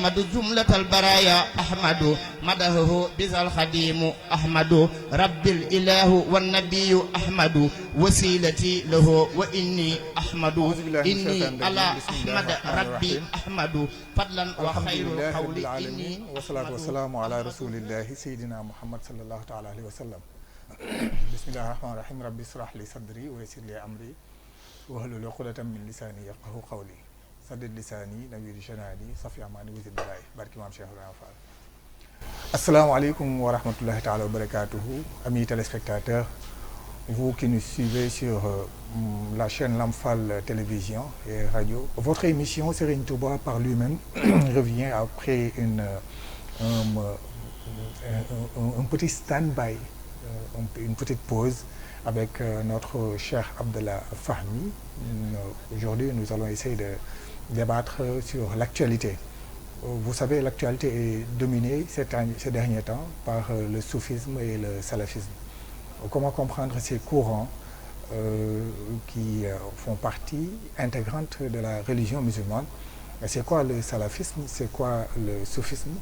أحمد جملة البرايا أحمد مدهه بذا الخديم أحمد رب الإله والنبي أحمد وسيلتي له وإني أحمد إني على أحمد ربي أحمد فضلا وخير القول إني والصلاة والسلام على رسول الله سيدنا محمد صلى الله تعالى عليه وسلم بسم الله الرحمن الرحيم ربي اشرح لي صدري ويسر لي أمري واحلل عقدة من لساني يفقهوا قولي سدد لساني نوير جناني صفي أماني وزد بلاي بارك إمام شيخ إبراهيم Fall. Assalamu alaikum wa rahmatullahi ta'ala wa barakatuhu, amis téléspectateurs, vous qui nous suivez sur la chaîne Lamfal Télévision et Radio. Votre émission Serigne Touba par lui-même revient après un petit stand-by, une petite pause avec notre cher Abdallah Fahmi. Aujourd'hui, nous allons essayer de débattre sur l'actualité. Vous savez, l'actualité est dominée ces derniers temps par le soufisme et le salafisme. Comment comprendre ces courants qui font partie intégrante de la religion musulmane? C'est quoi le salafisme? C'est quoi le soufisme?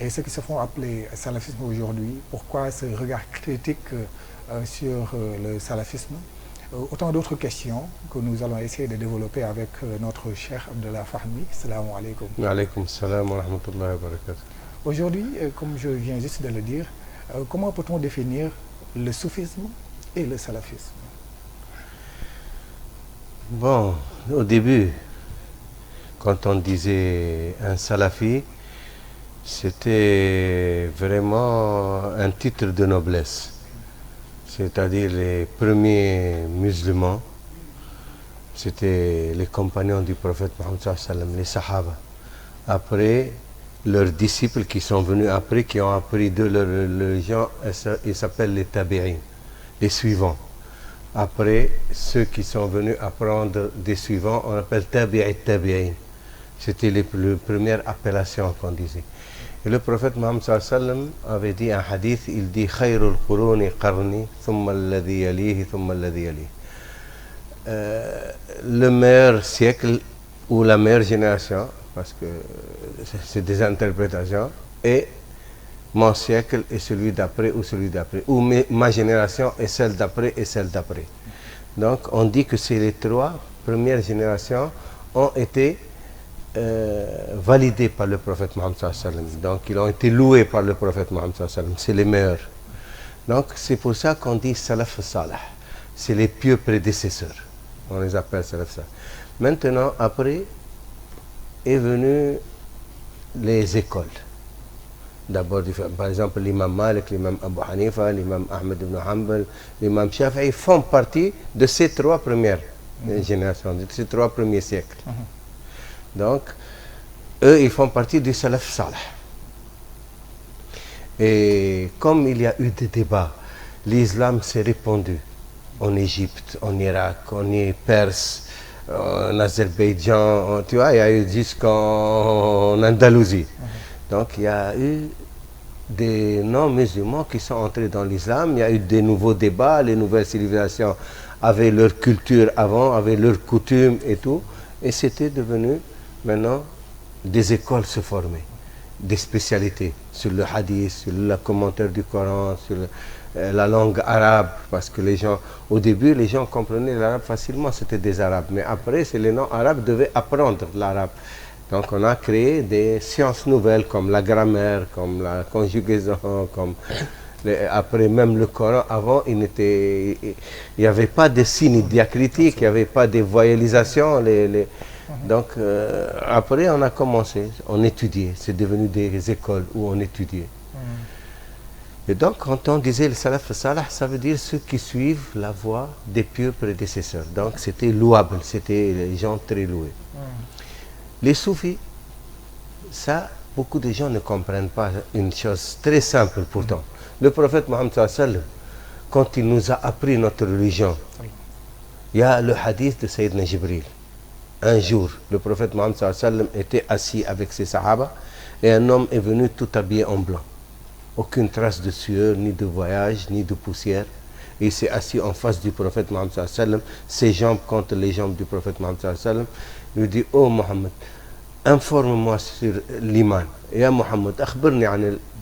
Et ceux qui se font appeler salafisme aujourd'hui, pourquoi ce regard critique sur le salafisme? Autant d'autres questions que nous allons essayer de développer avec notre cher Abdallah Fahmi. Salam alaikum. Wa alaykum salam wa rahmatullahi wa barakatuh. Aujourd'hui, comme je viens juste de le dire, comment peut-on définir le soufisme et le salafisme? Bon, au début, quand on disait un salafi, c'était vraiment un titre de noblesse. C'est-à-dire les premiers musulmans, c'était les compagnons du prophète Mohammed sallallahu alayhi wa sallam, les sahaba. Après, leurs disciples qui sont venus après, qui ont appris de leur religion, ils s'appellent les tabi'in, les suivants. Après, ceux qui sont venus apprendre des suivants, on appelle tabi'i tabi'in. C'était les premières appellations qu'on disait. Et le prophète Mohammed sallallahu alayhi wa sallam avait dit un hadith, il dit Khayrul quruni qarni, thumma alladhi yalihi, thumma alladhi yalihi. Le meilleur siècle ou la meilleure génération, parce que c'est des interprétations, et mon siècle et celui d'après ou celui d'après, ou ma génération et celle d'après et celle d'après. Donc on dit que les trois premières générations ont été validés par le prophète Mohammed sallallahu alayhi wa sallam. Donc ils ont été loués par le prophète Mohammed sallallahu alayhi wa sallam. C'est les meilleurs. Donc c'est pour ça qu'on dit salaf salah. C'est les pieux prédécesseurs. On les appelle salaf salah. Maintenant, après, est venu les écoles. D'abord, par exemple, l'imam Malik, l'imam Abu Hanifa, l'imam Ahmed ibn Hanbal, l'imam Shafi'i font partie de ces trois premières générations, de ces trois premiers siècles. Donc, eux, ils font partie du salaf salah. Et comme il y a eu des débats, l'islam s'est répandu en Égypte, en Irak, en Perse, en Azerbaïdjan, tu vois, il y a eu jusqu'en Andalousie. Donc, il y a eu des non-musulmans qui sont entrés dans l'islam, il y a eu des nouveaux débats, les nouvelles civilisations avaient leur culture avant, avaient leurs coutumes et tout, et c'était devenu maintenant des écoles se former, des spécialités sur le hadith, sur le commentaire du Coran, sur la langue arabe, parce que les gens, au début, les gens comprenaient l'arabe facilement, c'était des arabes, mais après, c'est les non-arabes devaient apprendre l'arabe. Donc on a créé des sciences nouvelles comme la grammaire, comme la conjugaison, comme après même le Coran. Avant, il n'y avait pas de signes diacritiques, il n'y avait pas de voyalisation. Donc après, on a commencé, on étudiait, c'est devenu des écoles où on étudiait. Et donc, quand on disait le salaf salah, ça veut dire ceux qui suivent la voie des pieux prédécesseurs. Donc c'était louable, c'était les gens très loués. Les soufis, ça, beaucoup de gens ne comprennent pas une chose très simple pourtant. Le prophète Mohammed sallallahu alayhi wa sallam, quand il nous a appris notre religion, il y a le hadith de Sayyidina Jibril. Un jour, le prophète Mohammed sallallahu alayhi wa sallam était assis avec ses sahaba et un homme est venu tout habillé en blanc. Aucune trace de sueur, ni de voyage, ni de poussière. Et il s'est assis en face du prophète Mohammed sallallahu alayhi wa sallam, ses jambes contre les jambes du prophète Mohammed sallallahu alayhi wa sallam. Il lui dit, oh Mohammed, informe-moi sur l'iman. Ya Muhammad, akhbirni an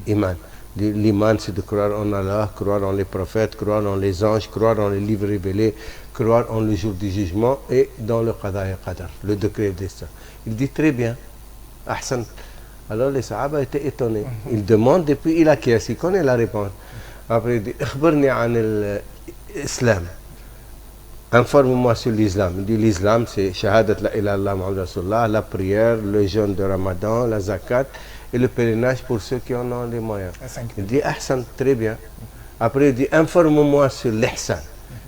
l'iman. L'iman, c'est de croire en Allah, croire en les prophètes, croire en les anges, croire en les livres révélés, croire en le jour du jugement et dans le qada et qadar, le décret et le destin. Il dit très bien, ahsan. Alors les sahaba étaient étonnés. Il demande et puis il acquiesce, il connaît la réponse. Après il dit, akhbirni an l'islam. Informe-moi sur l'islam. Il dit l'islam c'est shahadat la ilaha illallah Muhammad Rasulullah, la prière, le jeûne de Ramadan, la zakat et le pèlerinage pour ceux qui en ont les moyens. Il dit ahsan, très bien. Après il dit informe-moi sur l'ihsan.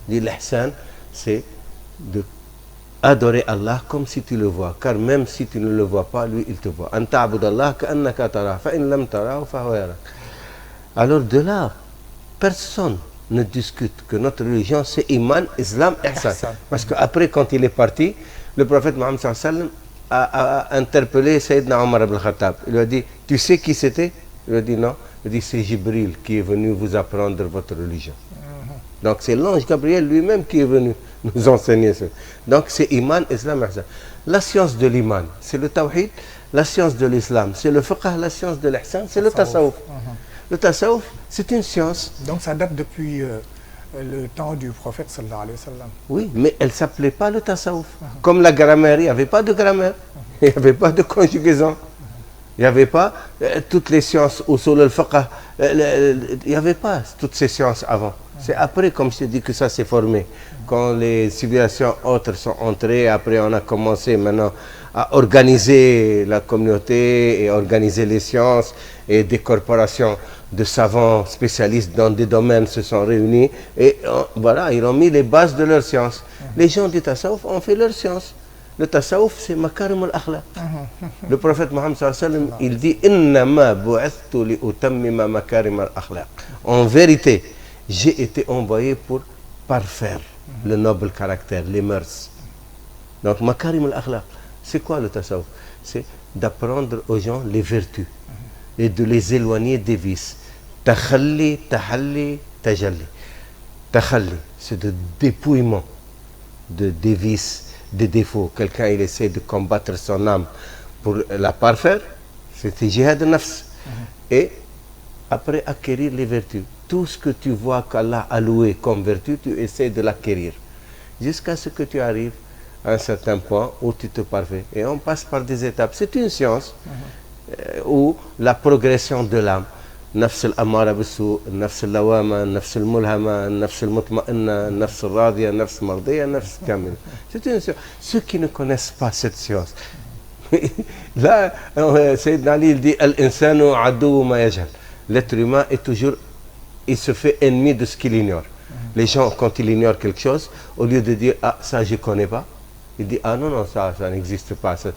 Il dit l'ihsan c'est de adorer Allah comme si tu le vois, car même si tu ne le vois pas, lui il te voit. An ta'budallah ka'annaka tara fa in lam tarahu fa huwa yarak. Alors de là, personne ne discute que notre religion c'est iman, islam, ihsan. Parce qu'après quand il est parti, le prophète Mohammed sallallahu alayhi wa sallam a interpellé Sayyidina Omar ibn Khattab. Il lui a dit, tu sais qui c'était? Il lui a dit non. Il dit c'est Jibril qui est venu vous apprendre votre religion. Donc c'est l'ange Gabriel lui-même qui est venu nous enseigner ça. Donc c'est iman, islam, ihsan. La science de l'iman, c'est le tawhid. La science de l'islam, c'est le fiqh. La science de l'ihsan, c'est le tasawuf. Le tasawuf, c'est une science. Donc ça date depuis le temps du prophète sallallahu alayhi wa sallam. Oui, mais elle ne s'appelait pas le tasawuf. Comme la grammaire, il n'y avait pas de grammaire. Il n'y avait pas de conjugaison. Il n'y avait pas toutes les sciences, usul al-fiqh. Il n'y avait pas toutes ces sciences avant. C'est après, comme je te dis, que ça s'est formé. Quand les civilisations autres sont entrées, après on a commencé maintenant à organiser la communauté et organiser les sciences, et des corporations de savants spécialistes dans des domaines se sont réunis et voilà, ils ont mis les bases de leur science. Les gens du tasawuf ont fait leur science. Le tasawuf, c'est makarim al-akhlaq. Le prophète Mohammed sallallahu alayhi wa sallam, il dit innama bu'athtu li utammima makarim al-akhlaq. En vérité, j'ai été envoyé pour parfaire le noble caractère, les mœurs. Donc makarim al-akhlaq, c'est quoi le tasawuf? C'est d'apprendre aux gens les vertus et de les éloigner des vices. Takhalli, tahalli, tajalli. Takhalli, c'est de dépouillement des vices, des défauts. Quelqu'un, il essaie de combattre son âme pour la parfaire, c'est jihad nafs. Et après acquérir les vertus. Tout ce que tu vois qu'Allah a loué comme vertu, tu essaies de l'acquérir. Jusqu'à ce que tu arrives à un certain point où tu te parfais. Et on passe par des étapes. C'est une science où la progression de l'âme, nafs al-amara bisu, nafs al-lawama, nafs al-mulhama, nafs al-mutma'inna, nafs al-radiya, nafs al-mardiya, nafs al-kamil. C'est une science. Ceux qui ne connaissent pas cette science, là, Sayyidina Ali, il dit al-insanu adou ma yajhal. L'être humain est toujours, il se fait ennemi de ce qu'il ignore. Les gens, quand ils ignorent quelque chose, au lieu de dire ah ça je connais pas, il dit ah non ça n'existe pas. Ça.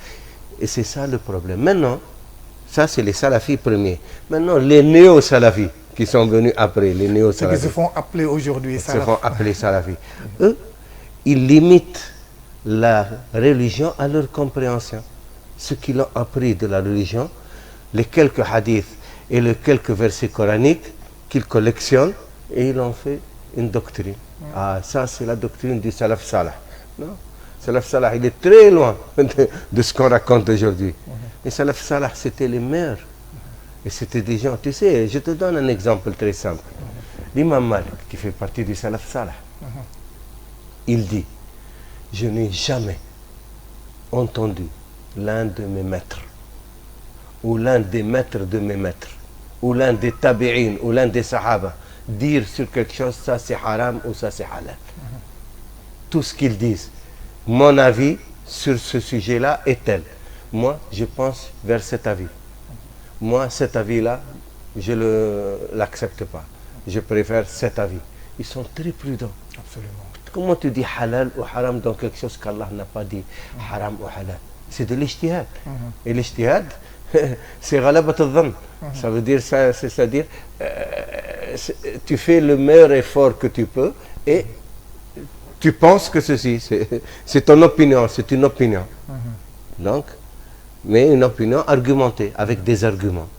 Et c'est ça le problème. Maintenant, ça c'est les salafis premiers. Maintenant les néo-salafis qui sont venus après, les néo-salafis. Ceux qui se font appeler aujourd'hui salafis. Se font appeler salafis. Eux, ils limitent la religion à leur compréhension. Ce qu'ils ont appris de la religion, les quelques hadiths et les quelques versets coraniques qu'ils collectionnent et ils ont fait une doctrine. Ah, ça c'est la doctrine du Salaf Salah. Non, Salaf Salah, il est très loin de ce qu'on raconte aujourd'hui. Les Salaf Salah, c'était les meilleurs. Et c'était des gens, tu sais, je te donne un exemple très simple. L'imam Malik, qui fait partie du Salaf Salah, il dit, je n'ai jamais entendu l'un de mes maîtres, ou l'un des maîtres de mes maîtres, ou l'un des tabi'in, ou l'un des sahaba, dire sur quelque chose, ça c'est haram ou ça c'est halal. Tout ce qu'ils disent, mon avis sur ce sujet-là est tel. Moi, je pense vers cet avis. Moi, cet avis-là, je ne l'accepte pas. Je préfère cet avis. Ils sont très prudents. Absolument. Comment tu dis halal ou haram dans quelque chose qu'Allah n'a pas dit haram ou halal? C'est de l'ijtihad. Et l'ijtihad, c'est ghalabat al-dhann. Ça veut dire ça, c'est-à-dire tu fais le meilleur effort que tu peux et tu penses que ceci, c'est ton opinion, c'est une opinion. Donc, mais une opinion argumentée, avec des arguments.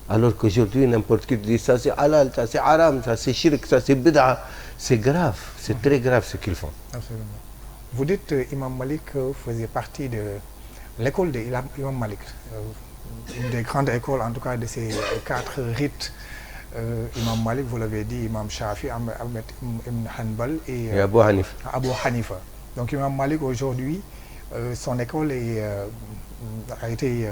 Alors qu'aujourd'hui, n'importe qui dit ça c'est halal, ça c'est haram, ça c'est shirk, ça c'est bid'a. C'est grave, c'est très grave ce qu'ils font. Absolument. Vous dites, Imam Malik, faisait partie l'école de Imam Malik, une des grandes écoles en tout cas de ces 4 rites. Imam Malik, vous l'avez dit, Imam Shafi, Ahmed Ibn Hanbal et Abu Hanifa. Abu Hanifa. Donc Imam Malik aujourd'hui, son école a été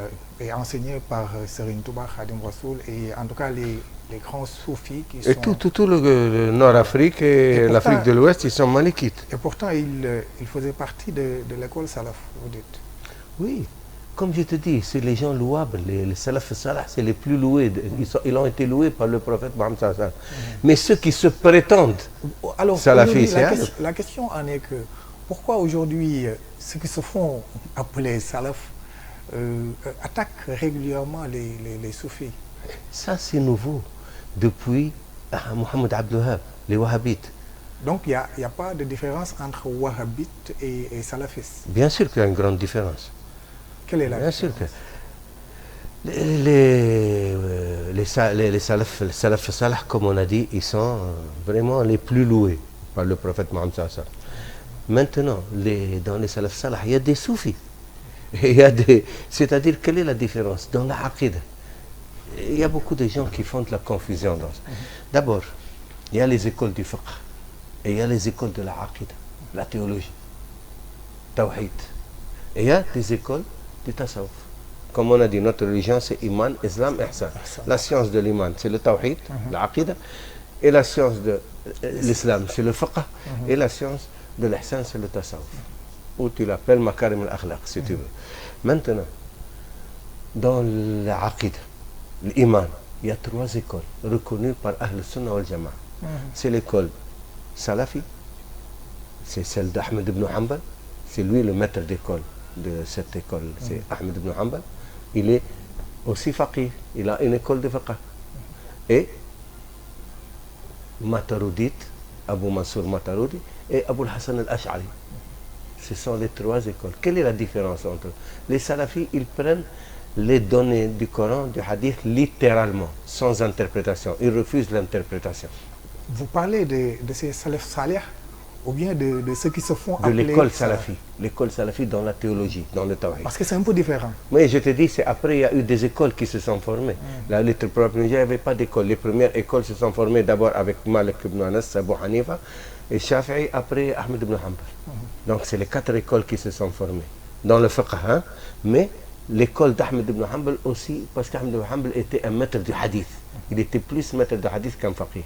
enseignée par Serigne Touba Khadim Rassoul et en tout cas les grands soufis qui sont... Et tout le Nord-Afrique et l'Afrique de l'Ouest, ils sont malikites. Et pourtant, il faisait partie de l'école salaf, vous dites. Oui, comme je te dis, c'est les gens louables, les salaf salah, c'est les plus loués. Ils ont été loués par le prophète Mohammed sallallahu alayhi wa sallam. Mais ceux qui se prétendent salafis, la question en est que pourquoi aujourd'hui ceux qui se font appeler salaf attaquent régulièrement les soufis? Ça, c'est nouveau. Depuis Mohamed Abdel Wahab, les wahhabites. Donc il n'y a pas de différence entre wahhabites et salafistes? Bien sûr qu'il y a une grande différence. Quelle est la Bien différence? sûr que les salaf salah, comme on a dit, ils sont vraiment les plus loués par le prophète Mohammed sallallahu alayhi wa sallam. Maintenant, dans les salaf salah, il y a des soufis. C'est-à-dire, quelle est la différence? Dans la aqida, il y a beaucoup de gens qui font de la confusion dans ça. D'abord, il y a les écoles du fiqh et il y a les écoles de la aqida, la théologie, tawhid. Et il y a des écoles du tasawwuf. Comme on a dit, notre religion c'est iman, islam, ihsan. La science de l'iman c'est le tawhid, la aqida. Et la science de l'islam c'est le fiqh. Et la science de l'ihsan c'est le tasawwuf. Ou tu l'appelles makarim al-akhlaq si tu veux. Maintenant, dans la aqida, l'iman, il y a 3 écoles reconnues par Ahl Sunnah wal Jama'a. C'est l'école salafi, c'est celle d'Ahmed ibn Hanbal, c'est lui le maître d'école de cette école, c'est Ahmed ibn Hanbal. Il est aussi faqih, il a une école de fiqh. Et Mataroudite, Abu Mansour Mataroudi et Abu Hassan al-Ash'ari. Ce sont les 3 écoles. Quelle est la différence entre eux? Les salafis, ils prennent les données du Coran, du hadith, littéralement, sans interprétation. Ils refusent l'interprétation. Vous parlez de ces salaf salih ou bien de ceux qui se font appeler... De l'école salafi dans la théologie, dans le tawhid. Parce que c'est un peu différent. Mais je te dis, c'est après, il y a eu des écoles qui se sont formées. La lettre propre, il n'y avait pas d'école. Les premières écoles se sont formées d'abord avec Malik ibn Anas, Abu Hanifa, et Shafi'i, après Ahmed ibn Hanbal. Donc c'est les 4 écoles qui se sont formées. Dans le fiqh, hein? Mais l'école d'Ahmed ibn Hanbal aussi, parce qu'Ahmed ibn Hanbal était un maître du hadith. Il était plus maître du hadith qu'un faqih.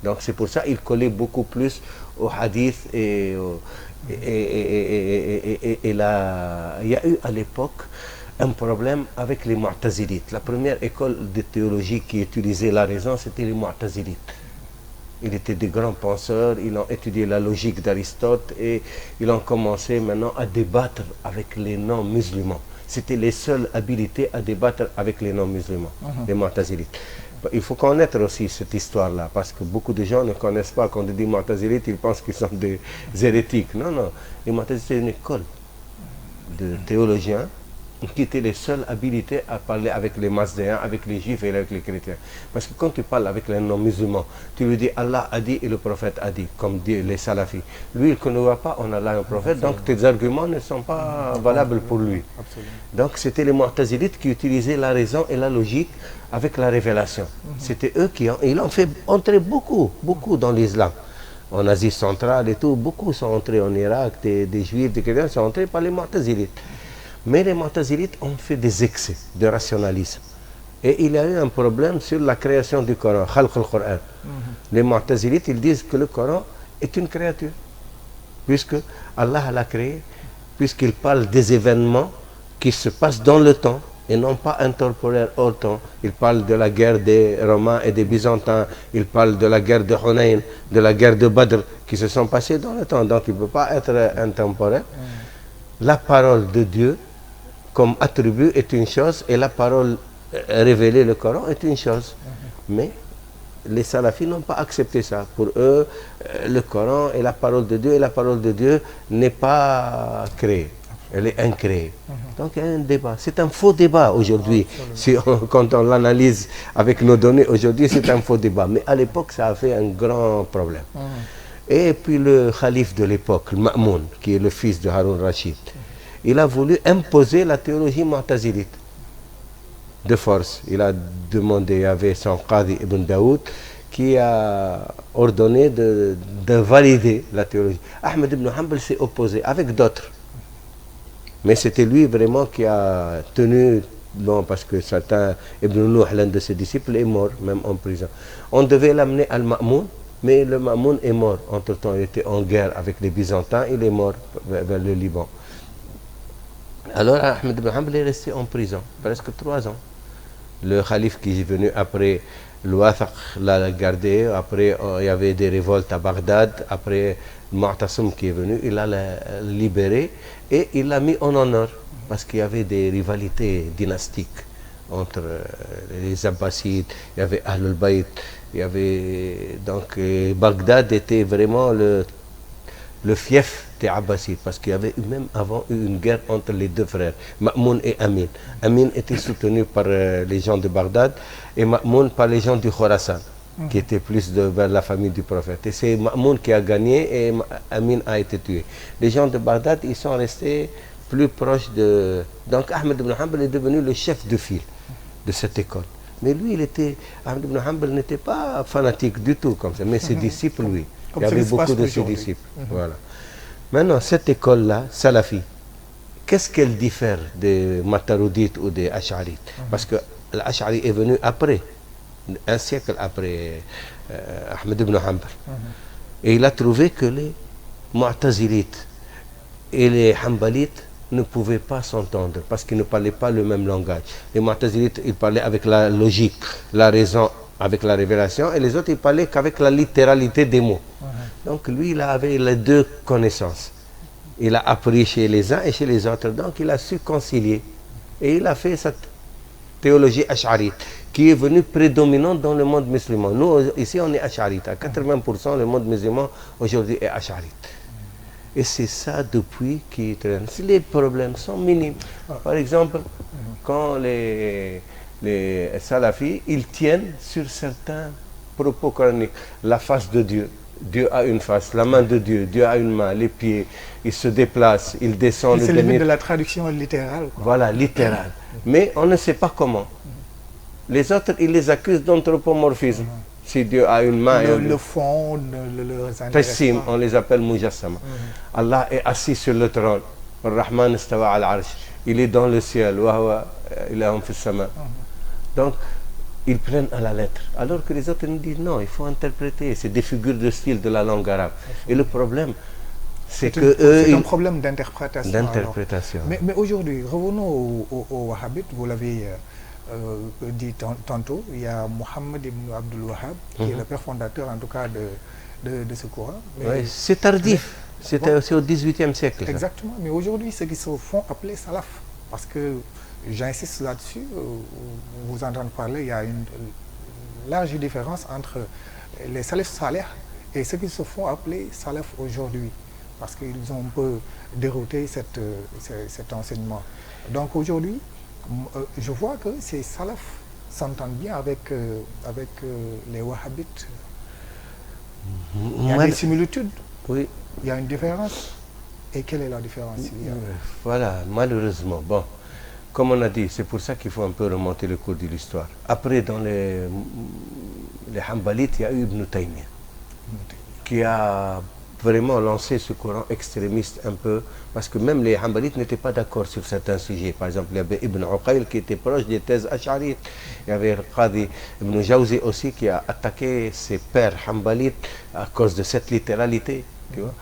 Donc c'est pour ça qu'il collait beaucoup plus au hadith et il y a eu à l'époque un problème avec les Mu'tazilites. La première école de théologie qui utilisait la raison, c'était les Mu'tazilites. Ils étaient des grands penseurs, ils ont étudié la logique d'Aristote et ils ont commencé maintenant à débattre avec les non-musulmans. C'était les seules habilités à débattre avec les non-musulmans, les Mu'tazilites. Il faut connaître aussi cette histoire-là, parce que beaucoup de gens ne connaissent pas. Quand on dit Mu'tazilites, ils pensent qu'ils sont des hérétiques. Non, non. Les Mu'tazilites, c'est une école de théologiens qui étaient les seuls habilités à parler avec les Mazdéens, avec les Juifs et avec les chrétiens. Parce que quand tu parles avec les non-musulmans, tu lui dis Allah a dit et le prophète a dit, comme disent les salafis. Lui, il ne voit pas en Allah et un prophète, donc tes arguments ne sont pas valables pour lui. Absolument. Donc c'était les Mu'tazilites qui utilisaient la raison et la logique avec la révélation. C'était eux qui ont fait entrer beaucoup dans l'islam. En Asie centrale et tout, beaucoup sont entrés en Irak, des Juifs, des chrétiens sont entrés par les Mu'tazilites. Mais les Mu'tazilites ont fait des excès de rationalisme. Et il y a eu un problème sur la création du Coran, Khalq al-Qur'an. Les Mu'tazilites, ils disent que le Coran est une créature, puisque Allah l'a créé, puisqu'il parle des événements qui se passent dans le temps et non pas intemporels hors temps. Il parle de la guerre des Romains et des Byzantins, il parle de la guerre de Hunayn, de la guerre de Badr, qui se sont passées dans le temps, donc il ne peut pas être intemporel. La parole de Dieu comme attribut est une chose et la parole révélée, le Coran, est une chose. Mais les salafis n'ont pas accepté ça. Pour eux, le Coran est la parole de Dieu et la parole de Dieu n'est pas créée. Elle est incréée. Donc il y a un débat. C'est un faux débat aujourd'hui. Quand on l'analyse avec nos données aujourd'hui, c'est un faux débat. Mais à l'époque, ça a fait un grand problème. Et puis le calife de l'époque, Ma'moun, qui est le fils de Haroun Rachid, il a voulu imposer la théologie mu'tazilite de force. Il a demandé, il y avait son Qadi Ibn Daoud qui a ordonné de valider la théologie. Ahmed ibn Hanbal s'est opposé avec d'autres. Mais c'était lui vraiment qui a tenu, bon, parce que certains, Ibn Nouh, l'un de ses disciples, est mort, même en prison. On devait l'amener à Al-Ma'moun, mais le Ma'moun est mort. Entre-temps, il était en guerre avec les Byzantins, il est mort vers le Liban. Alors Ahmed ibn Hanbal est resté en prison, presque 3 ans. Le calife qui est venu après, Al-Wathaq l'a gardé, après il y avait des révoltes à Bagdad, après Mu'tasim qui est venu, il l'a libéré et il l'a mis en honneur parce qu'il y avait des rivalités dynastiques entre les Abbasides, il y avait Ahlul Bayt, il y avait donc Bagdad était vraiment le fief des Abbasides parce qu'il y avait même avant une guerre entre les deux frères, Ma'moun et Amin. Amin était soutenu par les gens de Bagdad et Ma'moun par les gens du Khorasan, qui étaient plus vers la famille du prophète. Et c'est Ma'moun qui a gagné et Amin a été tué. Les gens de Bagdad, ils sont restés plus proches de... Donc Ahmed ibn Hanbal est devenu le chef de file de cette école. Mais lui, Ahmed ibn Hanbal n'était pas fanatique du tout comme ça, mais ses disciples, oui. Il y avait beaucoup de ses disciples. Voilà. Maintenant, cette école-là, Salafi, qu'est-ce qu'elle diffère des Mataroudites ou des Ash'arites? Parce que l'Ash'ari est venu après, un siècle après Ahmed ibn Hanbal. Et il a trouvé que les Mu'tazilites et les Hanbalites ne pouvaient pas s'entendre parce qu'ils ne parlaient pas le même langage. Les Mu'tazilites, ils parlaient avec la logique, la raison, avec la révélation, et les autres, ils parlaient qu'avec la littéralité des mots. Donc lui, il avait les deux connaissances. Il a appris chez les uns et chez les autres. Donc il a su concilier. Et il a fait cette théologie ash'arite qui est venue prédominante dans le monde musulman. Nous, ici, on est ash'arite. À 80%, le monde musulman, aujourd'hui, est ash'arite. Et c'est ça depuis qui traîne. Les problèmes sont minimes. Par exemple, quand les salafis, ils tiennent sur certains propos coraniques. La face de Dieu. Dieu a une face, la main de Dieu, Dieu a une main, les pieds, il se déplace, il descend. C'est limite de la traduction littérale. Quoi. Voilà, littérale. Mais on ne sait pas comment. Les autres, ils les accusent d'anthropomorphisme. Si Dieu a une main... Le fond ne leur intéresse pas. On les appelle mujassama. Allah est assis sur le trône. Ar-Rahman istawa al-Arsh. Il est dans le ciel. Wa huwa ilahum fis sama. Donc, ils prennent à la lettre. Alors que les autres nous disent non, il faut interpréter. C'est des figures de style de la langue arabe. Et le problème, c'est que eux... C'est un problème d'interprétation. D'interprétation. Mais aujourd'hui, revenons aux Wahhabites. Vous l'avez dit tantôt. Il y a Mohammed ibn Abdul Wahhab, qui est le père fondateur, en tout cas, de ce courant. Oui, c'est tardif. C'était aussi au XVIIIe siècle. Ça. Exactement. Mais aujourd'hui, ceux qui se font appeler salaf. Parce que j'insiste là-dessus, vous entendez parler, il y a une large différence entre les salafs salih et ceux qui se font appeler salaf aujourd'hui, parce qu'ils ont un peu dérouté cet enseignement. Donc aujourd'hui, je vois que ces salafs s'entendent bien avec les wahhabites. Il y a des similitudes, oui. Il y a une différence. Et quelle est la différence? Voilà, malheureusement, bon. Comme on a dit, c'est pour ça qu'il faut un peu remonter le cours de l'histoire. Après, dans les Hanbalites, il y a eu Ibn Taymiyyah, qui a vraiment lancé ce courant extrémiste un peu, parce que même les Hanbalites n'étaient pas d'accord sur certains sujets. Par exemple, il y avait Ibn Uqayl qui était proche des thèses ash'arites. Il y avait le Qadi Ibn Jawzi aussi qui a attaqué ses pères Hanbalites à cause de cette littéralité, tu vois.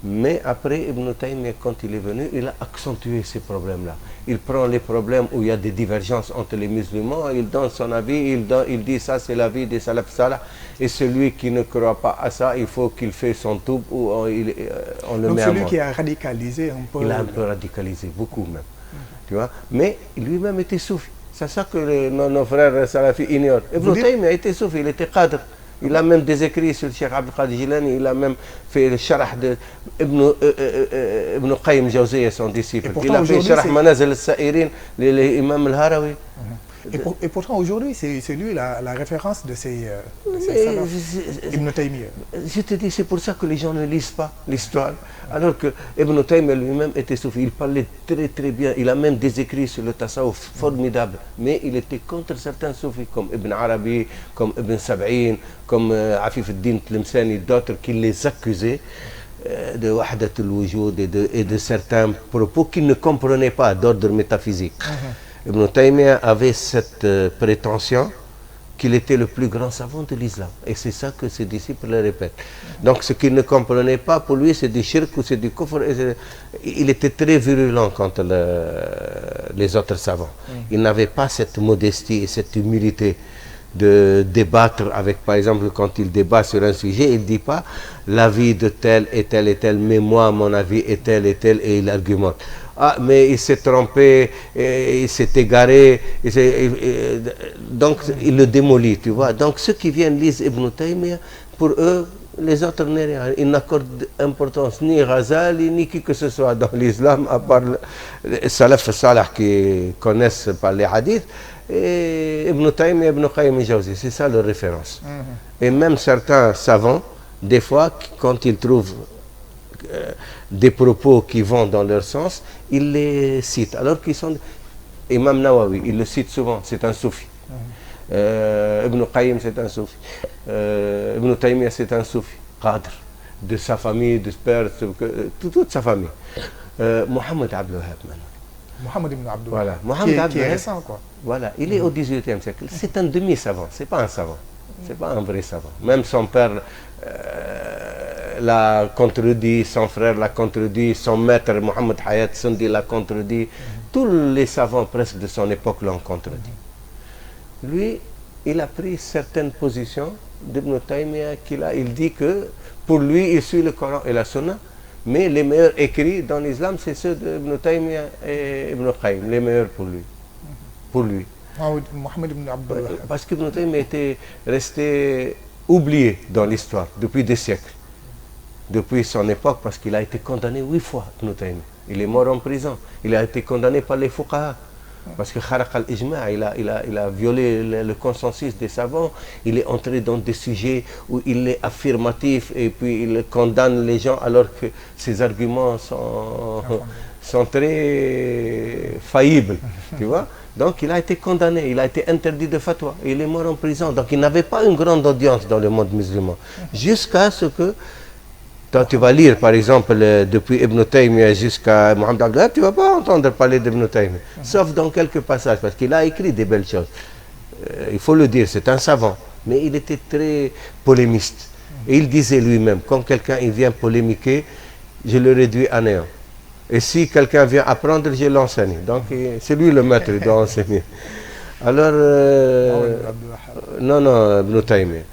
Mais après, Ibn Taymiyyah, quand il est venu, il a accentué ces problèmes-là. Il prend les problèmes où il y a des divergences entre les musulmans, il donne son avis, il dit ça c'est l'avis des salaf salah, et celui qui ne croit pas à ça, il faut qu'il fasse son toub ou on le Donc met à mort. Donc celui qui a radicalisé un peu... Il a un peu radicalisé, beaucoup même. Tu vois. Mais lui-même était soufi. C'est ça que nos frères salafis ignorent. Ibn Taymiyyah était soufi, il était qadr. Il a même des écrits sur le Cheikh Abdul Qadir Jilani, il a même fait le sharh de Ibn Qayyim Jawziyya, son disciple. Il a fait sharh Manazil al-Sa'irin, l'imam al-Harawi. Et pourtant aujourd'hui c'est lui la référence de ces Mais salafs. Ibn Taymiyyah. je te dis, c'est pour ça que les gens ne lisent pas l'histoire. Alors que Ibn Taymiyyah lui-même était soufi. Il parlait très très bien. Il a même des écrits sur le tasawwuf formidables. Mais il était contre certains soufis, comme Ibn Arabi, comme Ibn Sab'in, comme Afif al-Din Tlemceni, d'autres qui les accusaient de Wahdat al-Wujud et de certains propos qu'ils ne comprenaient pas d'ordre métaphysique. Ibn Taymiyyah avait cette prétention qu'il était le plus grand savant de l'islam. Et c'est ça que ses disciples le répètent. Donc ce qu'il ne comprenait pas, pour lui, c'est du shirk ou c'est du kufr. Il était très virulent contre les autres savants. Il n'avait pas cette modestie et cette humilité de débattre avec, par exemple, quand il débat sur un sujet, il ne dit pas l'avis de tel et tel et tel, mais moi, mon avis est tel et tel, et il argumente. Ah, mais il s'est trompé, il s'est égaré, donc il le démolit, tu vois. Donc ceux qui viennent lire Ibn Taymiyyah, pour eux, les autres n'est rien. Ils n'accordent importance ni Ghazali, ni qui que ce soit dans l'islam, à part les salaf salih qui connaissent par les hadiths, et Ibn Taymiyyah, Ibn Qayyim al-Jawzi, c'est ça leur référence. Et même certains savants, des fois, quand ils trouvent des propos qui vont dans leur sens, ils les citent. Alors qu'ils sont... Imam Nawawi, il le cite souvent, c'est un soufi. Ibn Qayyim, c'est un soufi. Ibn Taymiyyah, c'est un soufi. Qadr, de sa famille, de père, toute sa famille. Mohamed Abdel Wahhab, maintenant. Mohamed ibn Abdul Voilà. Wahhab, qui est récent, quoi. Voilà, il est au XVIIIe siècle. C'est un demi-savant, c'est pas un savant. C'est pas un vrai savant. Même son père l'a contredit, son frère l'a contredit, son maître Mohamed Hayat Sundi l'a contredit. Tous les savants presque de son époque l'ont contredit. Lui, il a pris certaines positions d'Ibn Taymiyyah il dit que pour lui, il suit le Coran et la Sunna, mais les meilleurs écrits dans l'islam, c'est ceux d'Ibn Taymiyyah et Ibn Qayyim, les meilleurs pour lui. Pour lui. Mohamed ibn Abdul Wahhab. Parce qu'Ibn Taymiyyah était resté oublié dans l'histoire depuis des siècles. Depuis son époque, parce qu'il a été condamné 8 fois, Ibn Taymiyyah. Il est mort en prison. Il a été condamné par les fuqaha. Parce que Kharaq al-Ijma', il a violé le consensus des savants. Il est entré dans des sujets où il est affirmatif et puis il condamne les gens alors que ses arguments sont très faillibles. Tu vois? Donc il a été condamné, il a été interdit de fatwa. Il est mort en prison. Donc il n'avait pas une grande audience dans le monde musulman. Jusqu'à ce que... Quand tu vas lire, par exemple, depuis Ibn Taymiyyah jusqu'à Mohamed Abdel Wahhab, tu ne vas pas entendre parler d'Ibn Taymiyyah, sauf dans quelques passages, parce qu'il a écrit des belles choses. Il faut le dire, c'est un savant, mais il était très polémiste. Et il disait lui-même, quand quelqu'un il vient polémiquer, je le réduis à néant. Et si quelqu'un vient apprendre, je l'enseigne. Donc c'est lui le maître, il doit enseigner. Alors, non, Ibn Taymiyyah.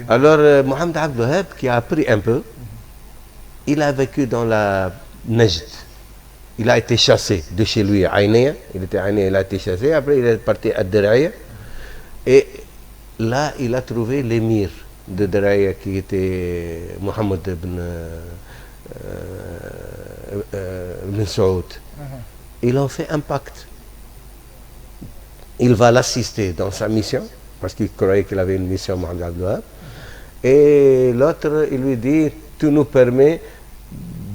Alors, Mohamed Abdel Wahhab, qui a appris un peu, il a vécu dans la Najd. Il a été chassé de chez lui à Aïnéa. Il était à Aïnéa, il a été chassé. Après, il est parti à Deraya. Et là, il a trouvé l'émir de Deraya qui était Mohamed ibn Saoud. Ils ont fait un pacte. Il va l'assister dans sa mission, parce qu'il croyait qu'il avait une mission, Mohamed Abdel Wahhab. Et l'autre, il lui dit, tu nous permets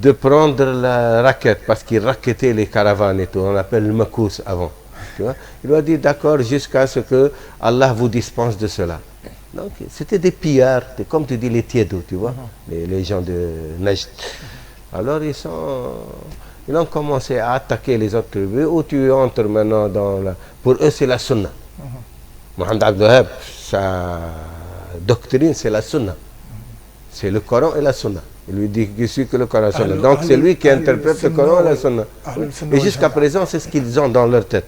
de prendre la raquette, parce qu'il raquettait les caravanes et tout, on appelle le makous avant. Tu vois? Il lui a dit d'accord jusqu'à ce que Allah vous dispense de cela. Donc c'était des pillards, comme tu dis les tiédous, tu vois, les gens de Najd. Alors ils ont commencé à attaquer les autres tribus, où tu entres maintenant dans la... Pour eux c'est la sunna. Mohamed Abdel Wahhab, sa doctrine c'est la sunna. C'est le Coran et la sunna. Il lui dit qu'il suit que le Coran et la sunna. Donc c'est lui qui interprète le Coran et la sunna. Et jusqu'à présent, c'est ce qu'ils ont dans leur tête.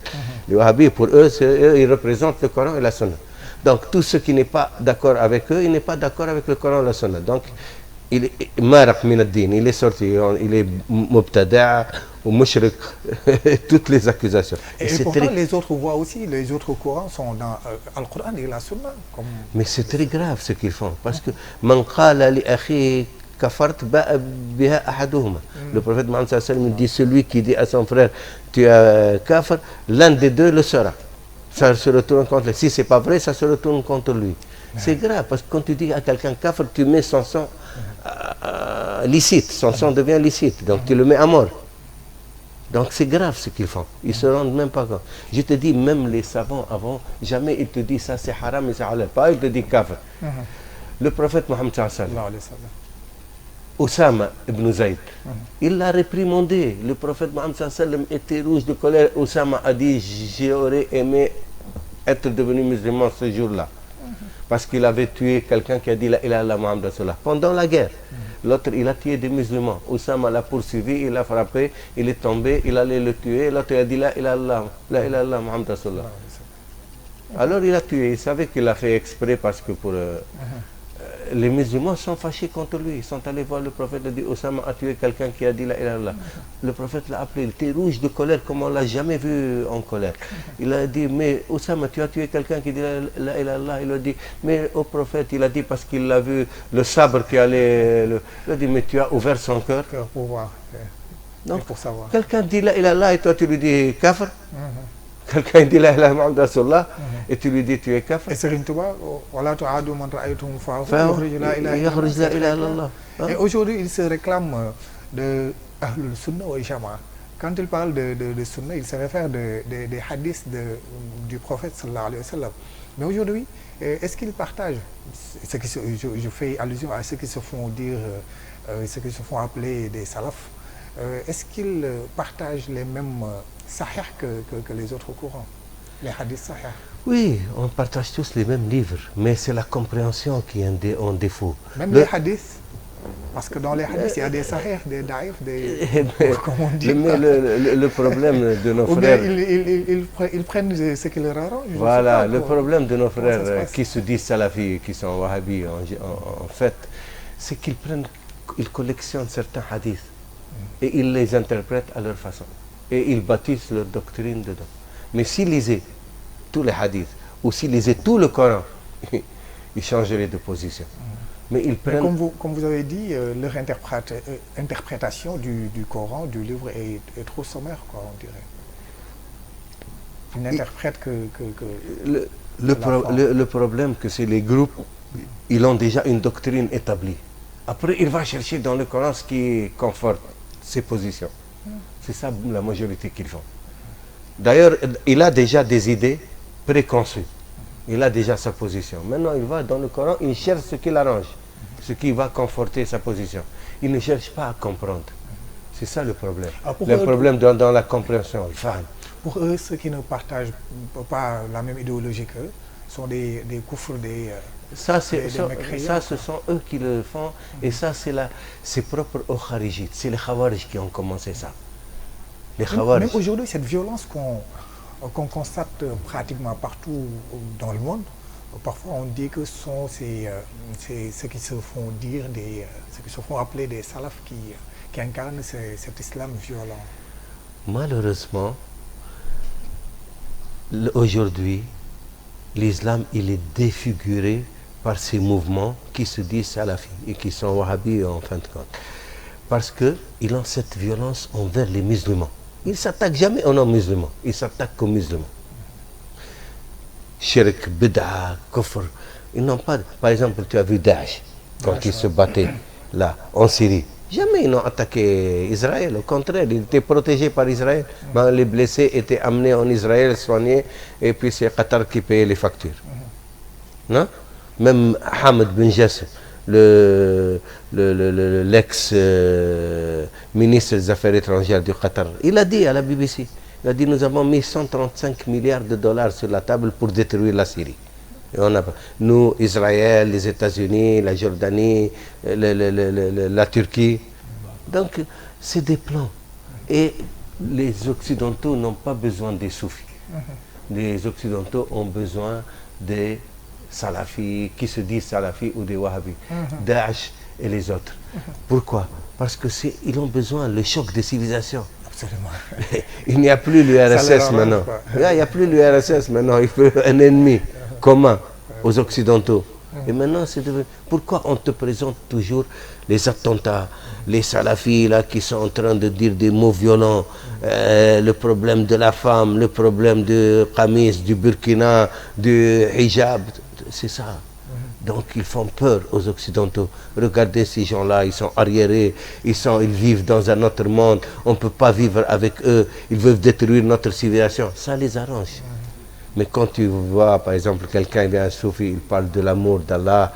Les Wahhabis, pour eux, ils représentent le Coran et la sunna. Donc tout ce qui n'est pas d'accord avec eux, il n'est pas d'accord avec le Coran et la sunna. Donc il est maraq min ad-din, il est sorti, il est mubtada' ou mushrik, toutes les accusations. Et pourtant les autres voix aussi, les autres courants sont dans le Coran et la sunna. Mais c'est très grave ce qu'ils font, parce que man qala li akhi kafart ba'a biha ahaduhuma. Le prophète Mohammed sallallahu alayhi wa sallam dit, celui qui dit à son frère tu es kafir, l'un des deux le sera. Ça se retourne contre lui. Si ce n'est pas vrai, ça se retourne contre lui. C'est grave, parce que quand tu dis à quelqu'un kafir, tu mets son sang licite, son sang devient licite, donc tu le mets à mort. Donc c'est grave ce qu'ils font, ils ne se rendent même pas compte. Je te dis, même les savants avant, jamais ils te disent ça c'est haram et c'est halal, pas ils te disent kafir. Le prophète Mohammed sallallahu alayhi wa sallam, Oussama ibn Zayd, il l'a réprimandé. Le prophète Mohammed sallallahu alayhi wa sallam était rouge de colère. Oussama a dit, j'aurais aimé être devenu musulman ce jour-là. Parce qu'il avait tué quelqu'un qui a dit la ilaha illallah Muhammad Rasulullah pendant la guerre. L'autre, il a tué des musulmans. Oussama l'a poursuivi, il l'a frappé, il est tombé, il allait le tuer. L'autre, il a dit la ilaha illallah Muhammad Rasulullah. Alors il a tué. Il savait qu'il l'a fait exprès parce que pour les musulmans sont fâchés contre lui. Ils sont allés voir le prophète, il a dit Oussama a tué quelqu'un qui a dit la ilaha illallah. Le prophète l'a appelé, il était rouge de colère comme on ne l'a jamais vu en colère. Il a dit, mais Oussama, tu as tué quelqu'un qui dit la ilaha illallah. Il a dit, mais au prophète, il a dit parce qu'il a vu le sabre qui allait... Il a dit, mais tu as ouvert son cœur. Pour voir, Donc, pour savoir. Quelqu'un dit la ilaha illallah et toi tu lui dis kafir. Quelqu'un dit la ilaha Muhammad Rasulullah et tu lui dis tu es kafir. Et Serigne Touba, voilà, tu as dit man ra'aytum yakhruj la ilaha illallah. Et aujourd'hui, il se réclame de Ahlul Sunna wa Jama'a. Quand il parle de Sunna, il se réfère des hadiths du prophète sallallahu alayhi wa sallam. Mais aujourd'hui, est-ce qu'il partage ce qui je fais allusion à ceux qui se font dire, ceux qui se font appeler des salafs, est-ce qu'ils partagent les mêmes sahih que les autres courants, les hadiths sahih? Oui, on partage tous les mêmes livres, mais c'est la compréhension qui est en défaut. Même les hadiths, parce que dans les hadiths, il y a des sahih, des daïf, des... comment on dit? Mais le problème de nos Ou frères... bien ils prennent ce qui leur arrange. Voilà, le problème de nos frères qui se disent salafis, qui sont wahhabis, en fait, c'est qu'ils prennent, ils collectionnent certains hadiths et ils les interprètent à leur façon. Et ils bâtissent leur doctrine dedans. Mais s'ils lisaient tous les hadiths, ou s'ils lisaient tout le Coran, ils changeraient de position. Mais ils prennent... Mais comme vous avez dit, leur interprétation du Coran, du livre, est trop sommaire, quoi, on dirait. Ils n'interprètent que le problème, que c'est les groupes, ils ont déjà une doctrine établie. Après, il va chercher dans le Coran ce qui conforte ses positions. C'est ça la majorité qu'ils font. D'ailleurs, il a déjà des idées préconçues. Il a déjà sa position. Maintenant, il va dans le Coran, il cherche ce qui l'arrange, ce qui va conforter sa position. Il ne cherche pas à comprendre. C'est ça le problème. Le problème dans la compréhension. Pour eux, ceux qui ne partagent pas la même idéologie qu'eux sont des koufrs, ça, ce sont eux qui le font. Et ça, c'est propre aux Kharijites. C'est les Khawarij qui ont commencé ça. Les Khawarij. Mais aujourd'hui, cette violence qu'on constate pratiquement partout dans le monde, parfois on dit que ce sont ceux qui se font dire, ceux qui se font appeler des salafs qui incarnent cet islam violent. Malheureusement, aujourd'hui, l'islam, il est défiguré par ces mouvements qui se disent salafis et qui sont wahhabis en fin de compte. Parce qu'ils ont cette violence envers les musulmans. Ils ne s'attaquent jamais aux non-musulmans, ils s'attaquent aux musulmans. Shirk, bid'a, kufr, ils n'ont pas... Par exemple, tu as vu Daesh, quand ils se battaient là, en Syrie. Jamais ils n'ont attaqué Israël, au contraire, ils étaient protégés par Israël. Les blessés étaient amenés en Israël, soignés, et puis c'est Qatar qui payait les factures. Non? Même Hamad Ben Jasser, l'ex-ministre des Affaires étrangères du Qatar, il a dit à la BBC, il a dit nous avons mis 135 milliards de dollars sur la table pour détruire la Syrie. Et nous, Israël, les États-Unis, la Jordanie, la Turquie. Donc, c'est des plans. Et les Occidentaux n'ont pas besoin des soufis. Les Occidentaux ont besoin des salafis, qui se disent salafis ou des wahhabis, Daesh et les autres. Pourquoi? Parce qu'ils ont besoin le choc des civilisations. Absolument. Il n'y a plus l'URSS maintenant. Il n'y a plus l'URSS maintenant. Il faut un ennemi commun aux Occidentaux. Et maintenant, c'est devenu... Pourquoi on te présente toujours les attentats, les salafis là qui sont en train de dire des mots violents, le problème de la femme, le problème du qamis, du burkina, du hijab, c'est ça. Donc ils font peur aux Occidentaux. Regardez ces gens-là, ils sont arriérés, ils vivent dans un autre monde, on ne peut pas vivre avec eux, ils veulent détruire notre civilisation. Ça les arrange. Mais quand tu vois, par exemple, quelqu'un vient un soufi, il parle de l'amour d'Allah,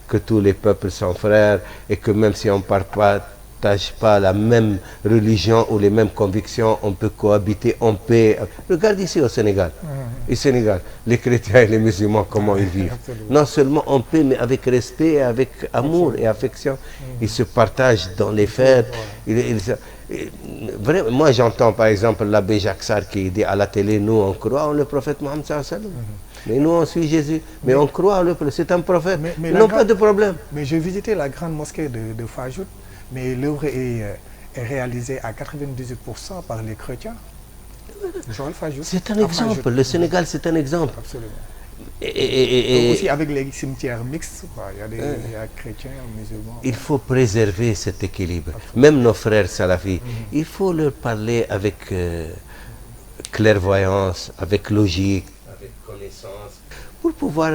que tous les peuples sont frères, et que même si on ne partage pas la même religion ou les mêmes convictions, on peut cohabiter en paix. Regarde ici au Sénégal. Au Sénégal, les chrétiens et les musulmans, comment ils vivent. Non seulement en paix, mais avec respect, avec amour et affection. Ils se partagent dans les fêtes. Vraiment, moi j'entends par exemple l'abbé Jacques Sarr qui dit à la télé, nous on croit en le prophète Mohammed sallallahu alayhi wa sallam. Mais nous on suit Jésus, mais on croit en le prophète, c'est un prophète, ils n'ont pas de problème. Mais j'ai visité la grande mosquée de Fajoud, mais l'œuvre est réalisée à 98% par les chrétiens. Joël Fajoud. C'est un exemple, le Sénégal c'est un exemple. Absolument. Et aussi avec les cimetières mixtes, il y a des chrétiens, musulmans. Il faut préserver cet équilibre. Même nos frères salafis, il faut leur parler avec clairvoyance, avec logique, avec connaissance, pour pouvoir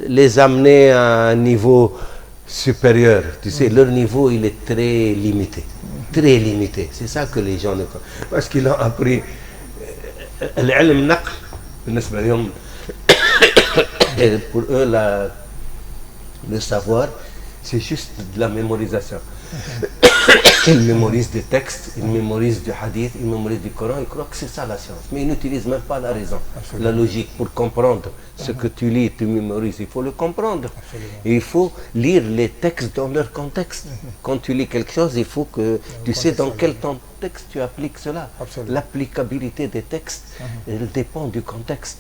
les amener à un niveau supérieur. Tu sais, leur niveau, il est très limité. Très limité. C'est ça que les gens ne connaissent. Parce qu'ils ont appris l'ilm naql, et pour eux, le savoir, c'est juste de la mémorisation. Ils mémorisent des textes, ils mémorisent du hadith, ils mémorisent du Coran, ils croient que c'est ça la science. Mais ils n'utilisent même pas la raison, la logique pour comprendre ce que tu lis, tu mémorises. Il faut le comprendre. Et il faut lire les textes dans leur contexte. Quand tu lis quelque chose, il faut que tu sais dans quel contexte tu appliques cela. L'applicabilité des textes, elle dépend du contexte.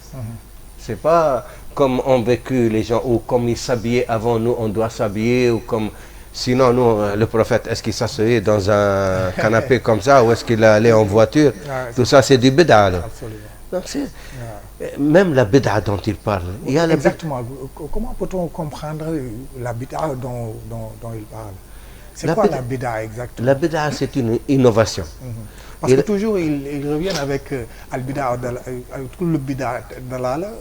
C'est pas comme ont vécu les gens, ou comme ils s'habillaient avant nous, on doit s'habiller, ou comme... Sinon, nous, le prophète, est-ce qu'il s'asseyait dans un canapé comme ça, ou est-ce qu'il allait en voiture? Tout ça, c'est du bid'a. Donc, même la bid'a dont il parle. Il y a exactement. Comment peut-on comprendre la bid'a dont il parle? C'est quoi la bid'a exactement? La bid'a, c'est une innovation. Parce que toujours, ils reviennent avec al-bid'a, le bid'a dalala,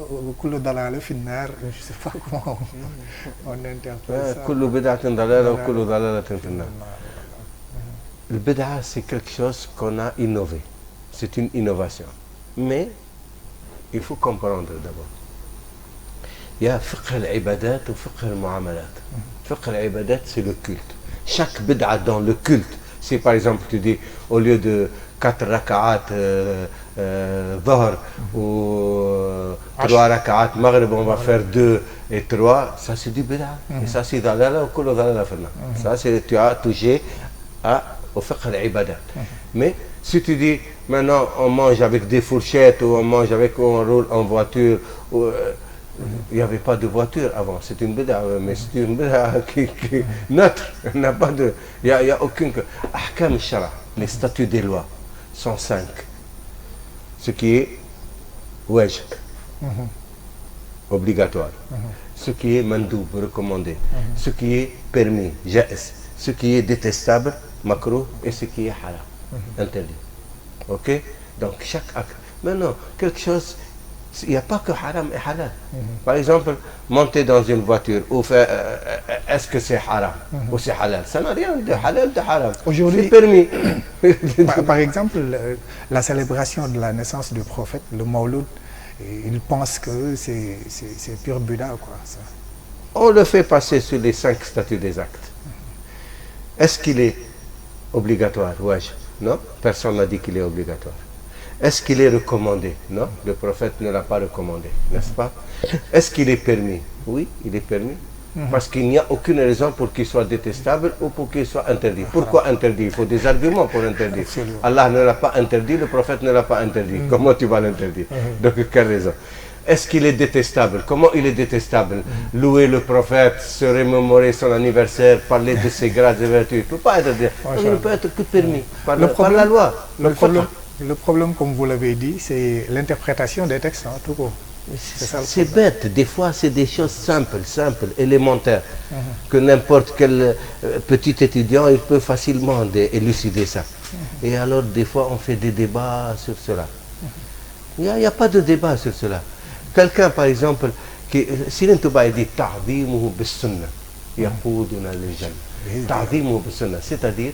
le dalala finnar, je ne sais pas comment on interprète ça. Le bid'a dalala, le dalala finnar. Le bid'a, c'est quelque chose qu'on a innové. C'est une innovation. Mais, il faut comprendre d'abord. Il y a fiqh al-ibadat ou fiqh al-mu'amalat. Fiqh al-ibadat, c'est le culte. Chaque bid'a dans le culte, si par exemple tu dis, au lieu de 4 raka'at dhahr ou 3 raka'at maghrib, on va faire 2 et 3, ça c'est du bid'a. Et ça c'est dalala ou kullu dalala finna. Ça c'est, tu as touché au fiqh al-ibadat. Mais si tu dis, maintenant on mange avec des fourchettes, ou on mange avec, on roule en voiture, ou, il n'y avait pas de voiture avant, c'est une bid'a, mais c'est une bid'a qui neutre, il n'y a pas de... Il n'y a aucune... Ahkam al-shara, les statuts des lois, sont 5. Ce qui est wajib, obligatoire. Ce qui est mandoub, recommandé. Ce qui est permis, jaiz. Ce qui est détestable, makruh, et ce qui est haram, interdit. Ok? Donc chaque acte. Maintenant, quelque chose... Il n'y a pas que haram et halal. Par exemple, monter dans une voiture, ou faire, est-ce que c'est haram ou c'est halal? Ça n'a rien de halal, de haram. Aujourd'hui, c'est permis. par exemple, la célébration de la naissance du prophète, le Mawlud, ils pensent que c'est pur bid'a, quoi. Ça. On le fait passer sur les 5 statuts des actes. Est-ce qu'il est obligatoire? Wajib. Non, personne n'a dit qu'il est obligatoire. Est-ce qu'il est recommandé? Non, le prophète ne l'a pas recommandé, n'est-ce pas? Est-ce qu'il est permis? Oui, il est permis. Parce qu'il n'y a aucune raison pour qu'il soit détestable ou pour qu'il soit interdit. Pourquoi interdit? Il faut des arguments pour interdire. Allah ne l'a pas interdit, le prophète ne l'a pas interdit. Comment tu vas l'interdire? Donc, quelle raison? Est-ce qu'il est détestable? Comment il est détestable? Louer le prophète, se remémorer son anniversaire, parler de ses grades et vertus, il ne peut pas être... Il ne peut être que permis par la loi. Le problème, comme vous l'avez dit, c'est l'interprétation des textes, hein, tout court. ça le C'est problème. bête, des fois c'est des choses simples, élémentaires, que n'importe quel petit étudiant il peut facilement élucider ça. Et alors des fois on fait des débats sur cela. Il n'y a pas de débat sur cela. Quelqu'un par exemple, Serigne Touba dit ta'dhimuhu bis-sunnah yaquduna lil-jannah. Ta'dhimuhu bis-sunnah, c'est-à-dire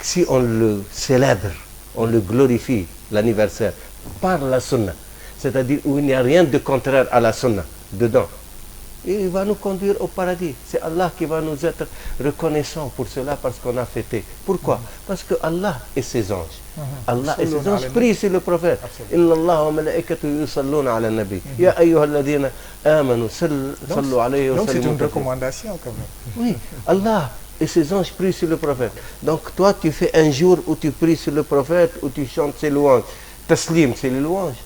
si on le célèbre, on le glorifie, l'anniversaire, par la sunna, c'est-à-dire où il n'y a rien de contraire à la sunna dedans, et il va nous conduire au paradis. C'est Allah qui va nous être reconnaissant pour cela parce qu'on a fêté. Pourquoi? Parce que Allah et ses anges, Allah et ses anges prient sur le prophète. Inna Allah wa malaikatahu yusalluna ala nabi. Ya ayyuhalladhina amanu sallu alayhi wa Donc c'est sallimu une taslima. recommandation quand même. Oui, Allah et ses anges prient sur le prophète. Donc toi tu fais un jour où tu pries sur le prophète, où tu chantes ses louanges. Taslim, c'est les louanges.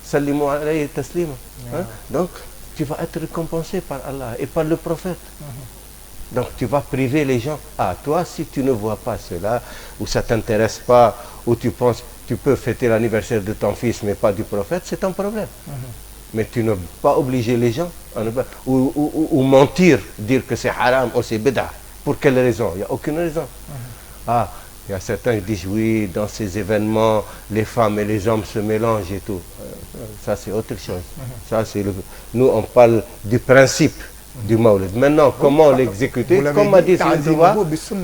Sallimu alayhi taslima. Donc tu vas être récompensé par Allah et par le prophète. Donc tu vas priver les gens. Ah, toi, si tu ne vois pas cela, ou ça ne t'intéresse pas, ou tu penses tu peux fêter l'anniversaire de ton fils, mais pas du prophète, c'est ton problème. Mais tu ne peux pas obliger les gens, ou mentir, dire que c'est haram ou c'est bid'a. Pour quelle raison? Il n'y a aucune raison. Ah, il y a certains qui disent oui, dans ces événements, les femmes et les hommes se mélangent et tout. Ça, c'est autre chose. Ça, c'est nous, on parle du principe du Mawlid. Maintenant, comment l'exécuter? Comme a dit Serigne Touba,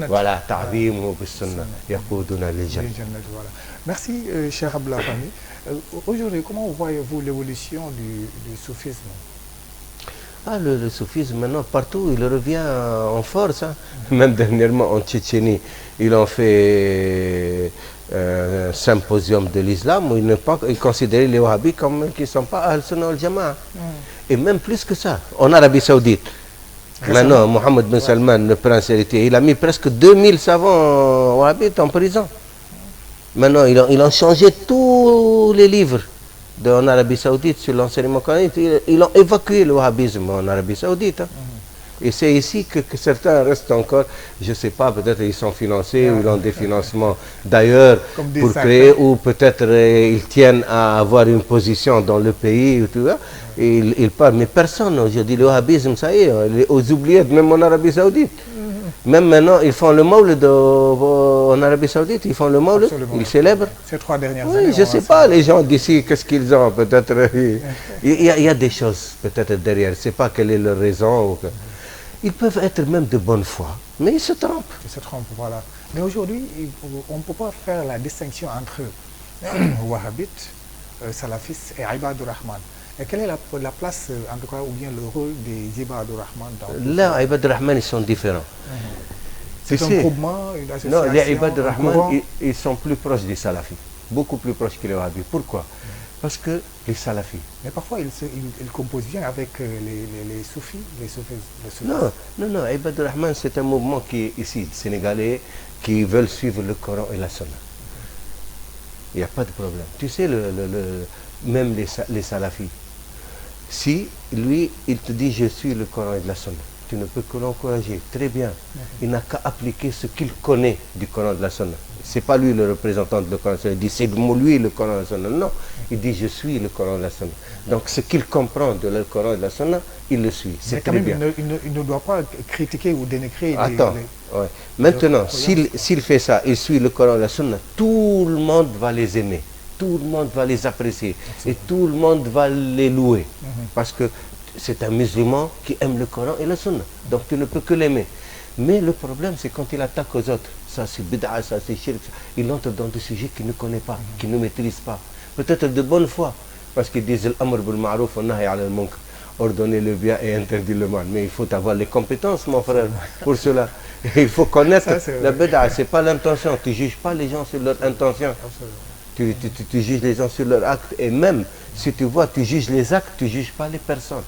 voilà, ta'dhimuhu bis-sunnah yaquduna lil-jannah. Voilà. Merci, cher Abdallah Fahmy. Aujourd'hui, comment voyez-vous l'évolution du soufisme? Ah, le soufisme, maintenant, partout, il revient en force. Hein. Même dernièrement, en Tchétchénie, ils ont fait un symposium de l'islam où ils considéraient les wahhabis comme qui ne sont pas Ahl-Sunnah wal-Jama'a. Et même plus que ça, en Arabie Saoudite. Maintenant, Mohammed bin Salman, le prince héritier, il a mis presque 2000 savants wahhabites en prison. Maintenant, ils ont changé tous les livres en Arabie Saoudite sur l'enseignement coranique. Ils ont évacué le wahhabisme en Arabie Saoudite. Hein. Et c'est ici que certains restent encore, je ne sais pas, peut-être ils sont financés ou ils ont des financements d'ailleurs pour créer, ou peut-être ils tiennent à avoir une position dans le pays. Tu vois. Ils parlent, mais personne aujourd'hui, le wahhabisme, ça y est, il est aux oubliettes, même en Arabie Saoudite. Même maintenant, ils font le mawlid en Arabie Saoudite, ils font le mawlid, ils célèbrent. Ces 3 dernières années. Oui, je ne sais pas, les gens d'ici, qu'est-ce qu'ils ont, peut-être. Il y a des choses, peut-être, derrière. Je ne sais pas quelle est leur raison. Ils peuvent être même de bonne foi, mais ils se trompent. Ils se trompent, voilà. Mais aujourd'hui, on ne peut pas faire la distinction entre wahhabites, salafistes et ibadur rahman. Et quelle est la place, en tout cas, ou bien le rôle des ibadur rahman dans là, ibadur rahman, ils sont différents. C'est un groupement, une association? Non, les ibadur rahman, ils sont plus proches des salafis, beaucoup plus proches que les wahhabis. Pourquoi? Parce que les salafis. Mais parfois, ils composent bien avec les soufis, les soufis. Non, Ibadur Rahman, c'est un mouvement qui est ici, sénégalais, qui veulent suivre le Coran et la Sunna. Il n'y a pas de problème. Tu sais, même les salafis, si lui, il te dit je suis le Coran et la Sunna, tu ne peux que l'encourager. Très bien. Il n'a qu'à appliquer ce qu'il connaît du Coran et de la Sunna. Ce n'est pas lui le représentant de Coran et de la Sunna. Il dit c'est lui le Coran et de la Sunna. Non, il dit je suis le Coran et de la Sunna. Donc ce qu'il comprend de le Coran et de la Sunna, il le suit. C'est très bien. Il ne doit pas critiquer ou dénigrer. Attends, ouais. Maintenant, s'il fait ça, il suit le Coran et la Sunna, tout le monde va les aimer. Tout le monde va les apprécier. Et tout le monde va les louer. Parce que c'est un musulman qui aime le Coran et la Sunna. Donc tu ne peux que l'aimer. Mais le problème, c'est quand il attaque aux autres. Ça c'est bid'a, ça c'est shirk. Il entre dans des sujets qu'il ne connaît pas, qu'il ne maîtrise pas. Peut-être de bonne foi. Parce qu'ils disent l'amr bil ma'rouf wa nahy 'anil munkar. Ordonner le bien et interdire le mal. Mais il faut avoir les compétences, mon frère, pour cela. Il faut connaître la bid'a. Ce n'est pas l'intention. Tu ne juges pas les gens sur leur intention. Tu juges les gens sur leurs actes. Et même si tu vois, tu juges les actes, tu ne juges pas les personnes.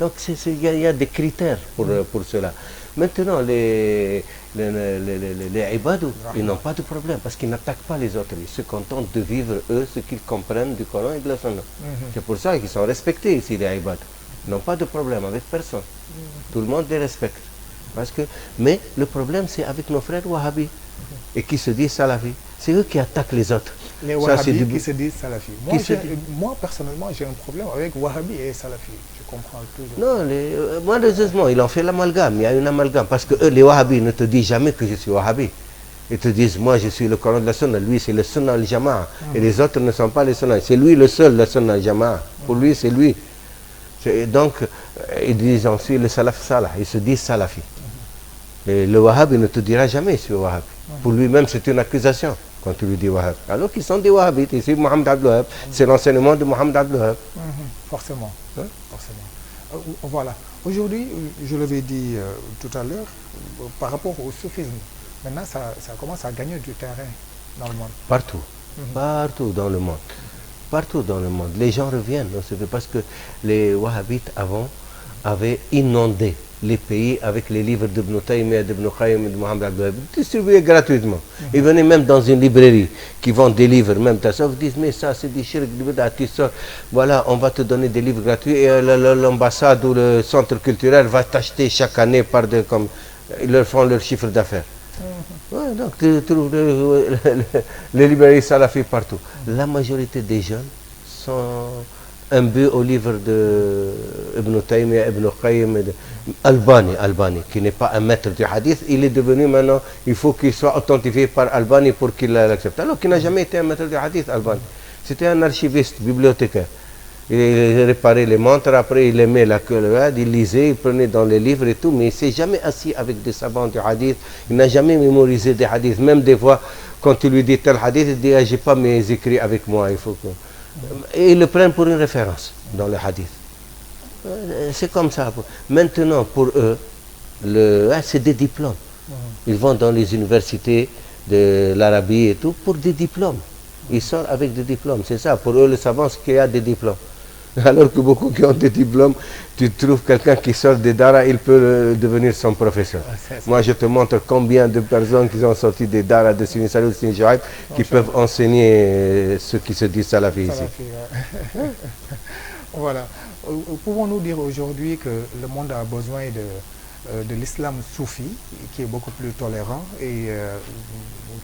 Donc il y a des critères pour cela. Maintenant, les ibadou, ils n'ont pas de problème parce qu'ils n'attaquent pas les autres. Ils se contentent de vivre, eux, ce qu'ils comprennent du Coran et de la Sunna. C'est pour ça qu'ils sont respectés ici, les ibadou. Ils n'ont pas de problème avec personne. Tout le monde les respecte. Mais le problème, c'est avec nos frères wahhabis et qui se disent salafis. C'est eux qui attaquent les autres. Les Ça, c'est wahhabis du- qui se disent salafis. Qui se dit- Moi, personnellement, j'ai un problème avec wahhabi et salafi. Je comprends toujours. Non, malheureusement, il en fait l'amalgame. Il y a une amalgame. Parce que eux, les wahhabis ne te disent jamais que je suis wahhabi. Ils te disent, moi, je suis le Coran de la Sunna. Lui, c'est le Sunna al-Jama'a. Et les autres ne sont pas les Sunna. C'est lui le seul, le Sunna al-Jama'a. Pour lui, c'est lui. Donc, ils disent ensuite le salaf salah. Ils se disent salafi. Et le wahhab, il ne te dira jamais, je suis wahhab. Pour lui-même, c'est une accusation quand tu lui dis wahhab. Alors qu'ils sont des wahhabites. Et c'est Mohamed Abdel Wahhab. C'est l'enseignement de Mohamed Abdel Wahhab. Forcément. Forcément. Voilà. Aujourd'hui, je l'avais dit tout à l'heure, par rapport au soufisme, maintenant, ça commence à gagner du terrain dans le monde. Partout. Partout dans le monde. Partout dans le monde. Les gens reviennent. C'est parce que les wahhabites avant avaient inondé les pays avec les livres d'Ibn Taymiyyah, d'Ibn Qayyim et de Mohamed Abdel Wahhab, distribués gratuitement. Ils venaient même dans une librairie qui vend des livres, même ça, vous disent, mais ça c'est des shirk, tu sors, voilà, on va te donner des livres gratuits et l'ambassade ou le centre culturel va t'acheter chaque année comme ils leur font leur chiffre d'affaires. Ouais, donc tu trouves les librairies salafis partout. La majorité des jeunes sont imbus au livre de Ibn Taymiyyah, Ibn Qayyim, Albani, qui n'est pas un maître du hadith, il est devenu maintenant, il faut qu'il soit authentifié par Albani pour qu'il l'accepte. Alors qu'il n'a jamais été un maître du hadith, Albani. C'était un archiviste, bibliothécaire. Il réparait les montres, après il aimait la queue, il lisait, il prenait dans les livres et tout, mais il ne s'est jamais assis avec des savants du hadith, il n'a jamais mémorisé des hadiths. Même des fois, quand il lui dit tel hadith, il dit, ah, j'ai pas mes écrits avec moi, il faut que... Et ils le prennent pour une référence dans le hadith. C'est comme ça. Maintenant, pour eux, c'est des diplômes. Ils vont dans les universités de l'Arabie et tout pour des diplômes. Ils sortent avec des diplômes. C'est ça. Pour eux, le savant, c'est qu'il y a des diplômes. Alors que beaucoup qui ont des diplômes, tu trouves quelqu'un qui sort des daras, il peut devenir son professeur. Moi, je te montre combien de personnes qui sont sorties des daras de Sini Salou, Sini Joaib, qui peuvent enseigner ceux qui se disent salafis ici. Voilà. Pouvons-nous dire aujourd'hui que le monde a besoin de l'islam soufi, qui est beaucoup plus tolérant et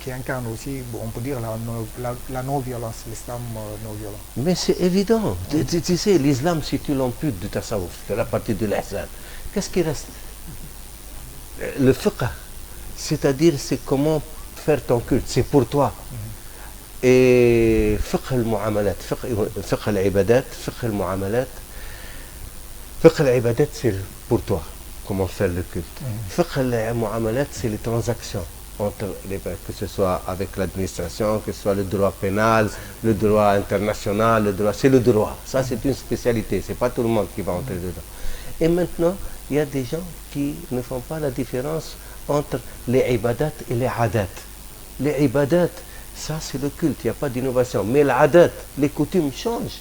qui incarne aussi, on peut dire, la non-violence, l'islam non-violent. Mais c'est évident. Tu sais, l'islam, si tu l'amputes de tasawwuf, de la partie de l'ihsan, qu'est-ce qui reste? Le fiqh, c'est-à-dire c'est comment faire ton culte, c'est pour toi. Et fiqh al-mu'amalat, fiqh al-ibadat, fiqh al-mu'amalat, fiqh al-ibadat, c'est pour toi. Comment faire le culte. Fiqh al-mu'amalat, c'est les transactions entre que ce soit avec l'administration, que ce soit le droit pénal, le droit international, le droit, c'est le droit. Ça, c'est une spécialité. C'est pas tout le monde qui va entrer dedans. Et maintenant, il y a des gens qui ne font pas la différence entre les ibadat et les adat. Les ibadat, ça c'est le culte, il n'y a pas d'innovation. Mais l'adat, les coutumes changent.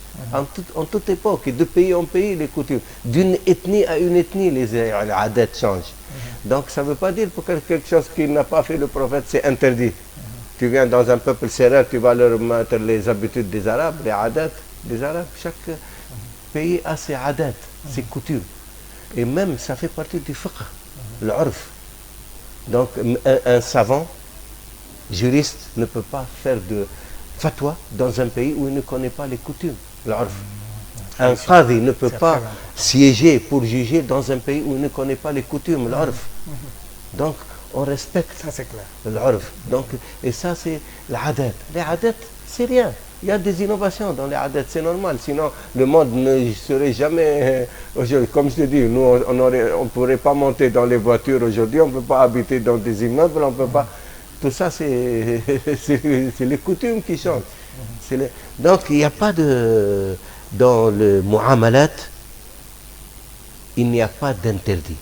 En toute époque, et de pays en pays, les coutumes. D'une ethnie à une ethnie, les adat changent. Donc ça ne veut pas dire pour quelque chose qu'il n'a pas fait le prophète, c'est interdit. Tu viens dans un peuple sérère, tu vas leur mettre les habitudes des Arabes, les adat des Arabes. Chaque pays a ses adat, ses coutumes. Et même, ça fait partie du fiqh, l'urf. Donc un savant, juriste, ne peut pas faire de fatwa dans un pays où il ne connaît pas les coutumes, l'urf. Un qadi ne peut pas siéger pour juger dans un pays où il ne connaît pas les coutumes, l'urf. Donc, on respecte l'urf. Donc, et ça, c'est l'adat. Les adat, c'est rien. Il y a des innovations dans les adats, c'est normal. Sinon, le monde ne serait jamais... Comme je te dis, nous, on ne pourrait pas monter dans les voitures aujourd'hui, on ne peut pas habiter dans des immeubles, on ne peut pas... Tout ça, c'est les coutumes qui changent. Donc, il n'y a pas de... Dans le mu'amalat, il n'y a pas d'interdit.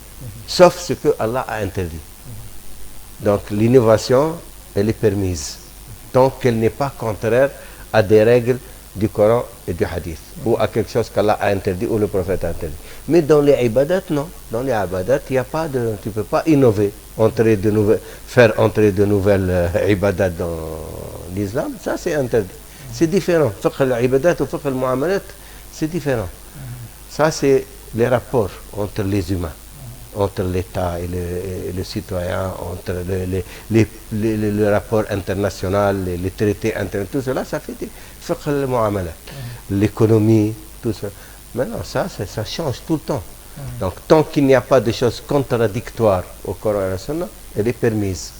Sauf ce que Allah a interdit. Donc, l'innovation, elle est permise. Tant qu'elle n'est pas contraire à des règles du Coran et du Hadith, ou à quelque chose qu'Allah a interdit ou le prophète a interdit. Mais dans les ibadat, non. Dans les ibadat, il n'y a pas de... Tu ne peux pas innover, faire entrer de nouvelles ibadat dans l'islam. Ça, c'est interdit. C'est différent. Fiqh al-ibadat ou fiqh al-mu'amalat, c'est différent. Ça, c'est les rapports entre les humains. entre l'État et le citoyen, entre le rapport international, les traités internationaux, tout cela, ça fait des fiqh al-mu'amalat. L'économie, tout ça. Maintenant, ça change tout le temps. Donc, tant qu'il n'y a pas de choses contradictoires au Coran et à la Sunna, elle est permise.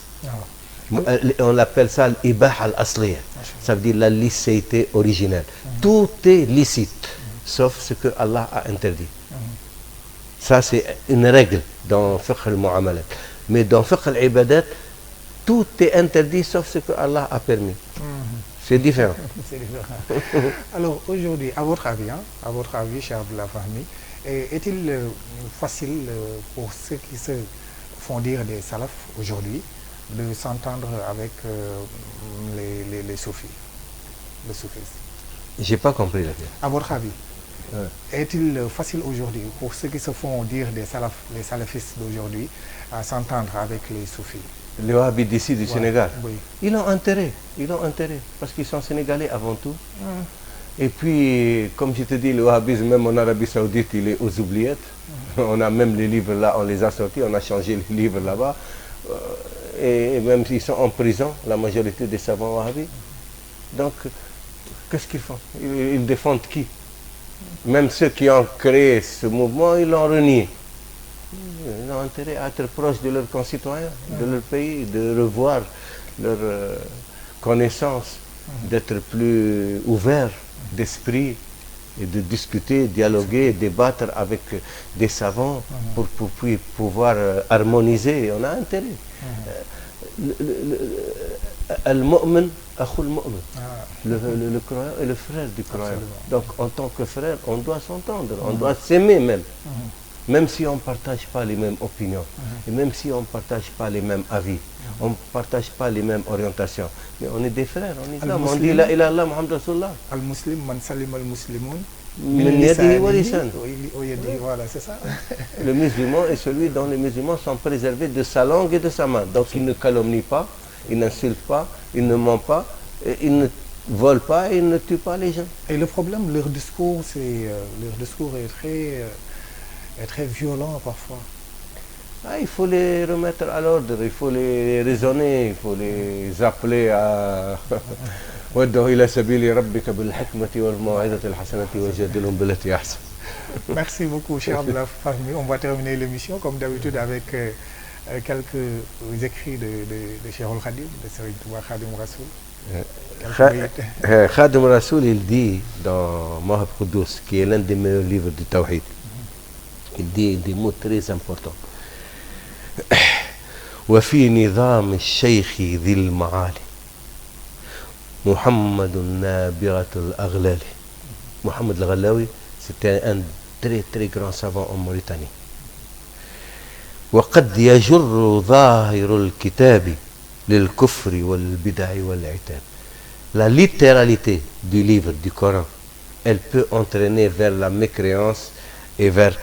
On appelle ça l'ibah al-asliya. Ça veut dire la licéité originelle. Tout est licite, sauf ce que Allah a interdit. Ça, c'est une règle dans fiqh al-mu'amalat. Mais dans fiqh al-ibadat, tout est interdit, sauf ce que Allah a permis. C'est différent. C'est différent. Alors, aujourd'hui, à votre avis, cher Abdallah Fahmi, est-il facile pour ceux qui se font dire des salafs aujourd'hui de s'entendre avec les soufis, le soufisme? J'ai pas compris la question. À votre avis, est-il facile aujourd'hui pour ceux qui se font dire des salafs, les salafistes d'aujourd'hui, à s'entendre avec les soufis? Les wahhabites d'ici du Sénégal, oui. Ils ont intérêt, parce qu'ils sont sénégalais avant tout. Et puis, comme je te dis, le wahhabisme, même en Arabie Saoudite, il est aux oubliettes. On a même les livres là, on les a sortis, on a changé les livres là-bas. Et même s'ils sont en prison, la majorité des savants wahhabites. Donc, qu'est-ce qu'ils font? Ils défendent qui? Même ceux qui ont créé ce mouvement, ils l'ont renié. Ils ont intérêt à être proches de leurs concitoyens, de leur pays, de revoir leur connaissance, d'être plus ouverts d'esprit et de discuter, dialoguer, débattre avec des savants pour pouvoir harmoniser. On a intérêt. Al-mu'min, akhul mu'min. Le croyant est le frère du croyant. Donc en tant que frère, on doit s'entendre, on doit s'aimer même. Même si on ne partage pas les mêmes opinions, et même si on ne partage pas les mêmes avis, on ne partage pas les mêmes orientations, mais on est des frères, on est islam, on dit la ilaha illallah Muhammad Rasulullah. Al-Muslim, man salim al-Muslimun. Voilà, c'est ça. Le musulman est celui dont les musulmans sont préservés de sa langue et de sa main. Donc il ne calomnie pas, il n'insulte pas, il ne ment pas, il ne vole pas et il ne tue pas les gens. Et le problème, leur discours est très violent parfois. Il faut les remettre à l'ordre, il faut les raisonner, il faut les appeler à Merci beaucoup, cher Abdallah Fahmi. On va terminer l'émission comme d'habitude avec quelques écrits de Cheikh Al-Khadim, de Serigne Touba Khadim Rassoul. Khadim Rassoul, il dit dans Mawahib Quddous, qui est l'un des meilleurs livres du Tawhid, il dit des mots très importants. وفي نظام الشيخ ذي المعالي محمد نابغة الأغلال. Mohamed al-Ghallawi, c'était un très très grand savant en Mauritanie. وقد يجر ظاهر الكتاب للكفر والبدع والعتاب. La littéralité du livre du Coran, elle peut entraîner vers la mécréance et vers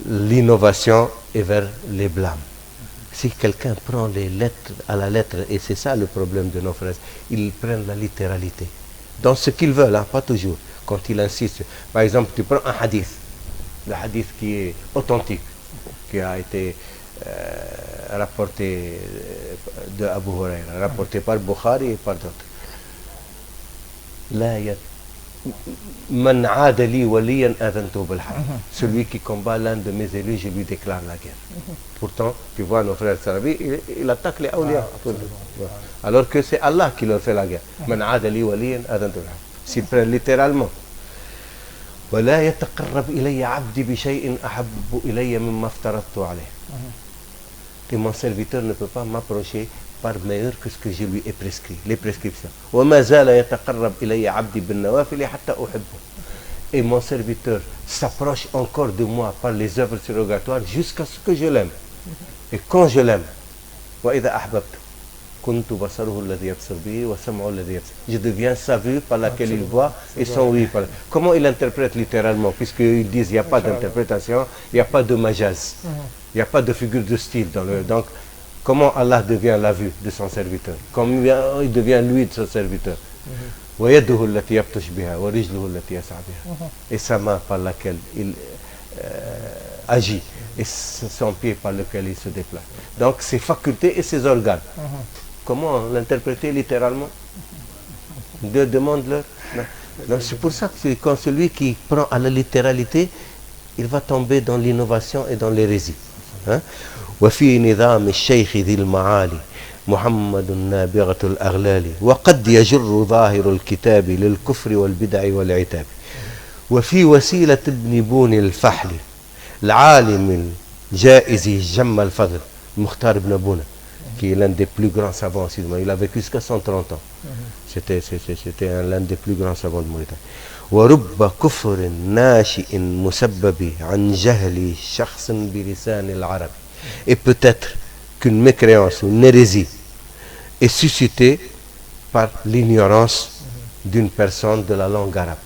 l'innovation et vers les blâmes. Si quelqu'un prend les lettres à la lettre, et c'est ça le problème de nos frères, ils prennent la littéralité. Dans ce qu'ils veulent, hein, pas toujours. Quand ils insistent. Par exemple, tu prends un hadith, le hadith qui est authentique, qui a été rapporté de Abu Huraira, rapporté par Bukhari et par d'autres. Man aada li waliyan adantu bil harb. Celui qui combat l'un de mes élus, je lui déclare la guerre. Pourtant, tu vois nos frères salafis, il attaque les awliya. Alors que c'est Allah qui leur fait la guerre. Man aada li waliyan adantu bil harb. S'ils prennent littéralement. ولا يتقرب إلي عبدي بشيء أحب إلي مما افترضت عليه. Et mon serviteur ne peut pas m'approcher par meilleur que ce que je lui ai prescrit, les prescriptions. وما زال يتقرب إلي عبدي بالنوافل حتى أحبه. Et mon serviteur s'approche encore de moi par les œuvres surrogatoires jusqu'à ce que je l'aime. Et quand je l'aime, وإذا أحببت كنت بصره الذي يبصر به وسمعه الذي يبصر. Je deviens sa vue par laquelle il voit et son oui par. Comment il interprète littéralement, puisqu'ils disent il n'y a pas d'interprétation, il n'y a pas de majaz, il n'y a pas de figure de style dans le. Donc comment Allah devient la vue de son serviteur, comment il devient lui de son serviteur. ويده التي يبطش بها ورجله التي يسعى بها. Et sa main par laquelle il agit et son pied par lequel il se déplace. Donc ses facultés et ses organes. Comment l'interpréter littéralement? Demande-leur. Donc c'est pour ça que quand celui qui prend à la littéralité, il va tomber dans l'innovation et dans l'hérésie. وفي نظام الشيخ ذي المعالي محمد نابغة الأغلال وقد يجر ظاهر الكتاب للكفر والبدع والعتاب وفي وسيلة ابن بون الفحل العالم الجائز جم الفضل مختار بن بونة qui est l'un des plus grands savants. Il a vécu jusqu'à 130 ans. C'était l'un des plus grands savants de Mauritanie. ورب كفر ناشئ مسبب عن جهل شخص بلسان العرب. Et peut-être qu'une mécréance ou une hérésie est suscitée par l'ignorance d'une personne de la langue arabe.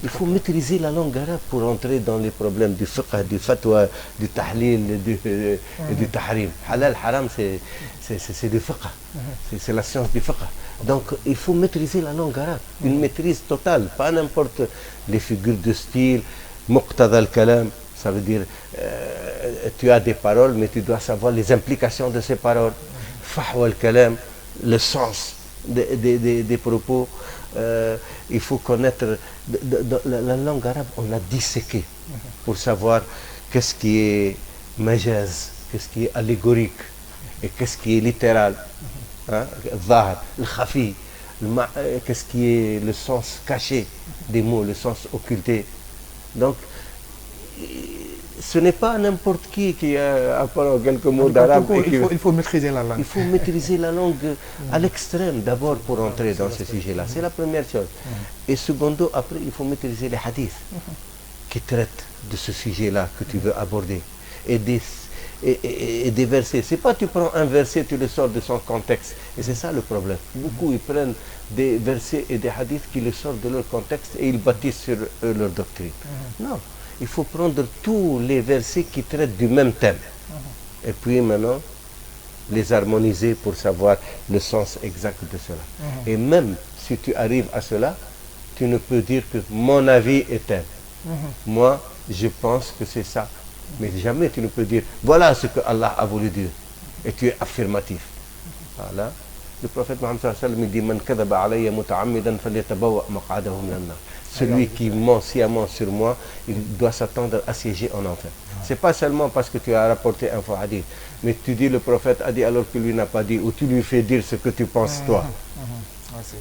Il faut maîtriser la langue arabe pour entrer dans les problèmes du fiqh, du fatwa, du tahlil, du tahrim. Halal, haram, c'est du fiqh. C'est la science du fiqh. Donc il faut maîtriser la langue arabe. Une maîtrise totale, pas n'importe les figures de style, muqtada al-kalam. Ça veut dire, tu as des paroles, mais tu dois savoir les implications de ces paroles. Fahwa al-kalam, le sens des propos. Il faut connaître la langue arabe, on l'a disséquée pour savoir qu'est-ce qui est majaz, qu'est-ce qui est allégorique et qu'est-ce qui est littéral, zahar, le khafi, qu'est-ce qui est le sens caché des mots, le sens occulté. Donc ce n'est pas n'importe qui apprend quelques mots d'arabe. Il faut maîtriser la langue. Il faut maîtriser la langue à l'extrême d'abord pour entrer dans ce sujet-là. C'est la première chose. Et secondo, après, il faut maîtriser les hadiths qui traitent de ce sujet-là que tu veux aborder. Et des versets. C'est pas tu prends un verset, tu le sors de son contexte. Et c'est ça le problème. Beaucoup, ils prennent des versets et des hadiths qui le sortent de leur contexte et ils bâtissent sur eux leur doctrine. Non. Il faut prendre tous les versets qui traitent du même thème. Et puis maintenant, les harmoniser pour savoir le sens exact de cela. Et même si tu arrives à cela, tu ne peux dire que mon avis est tel. Moi, je pense que c'est ça. Mais jamais tu ne peux dire, voilà ce que Allah a voulu dire. Et tu es affirmatif. Voilà. Le prophète Mohammed sallallahu alayhi wa sallam dit, Man kadaba alayya muta'ammidan falyatabawwa maq'adahu minan nar. Celui qui ment sciemment sur moi, il doit s'attendre à siéger en enfer. C'est pas seulement parce que tu as rapporté un faux hadith, mais tu dis le prophète a dit alors que lui n'a pas dit, ou tu lui fais dire ce que tu penses toi.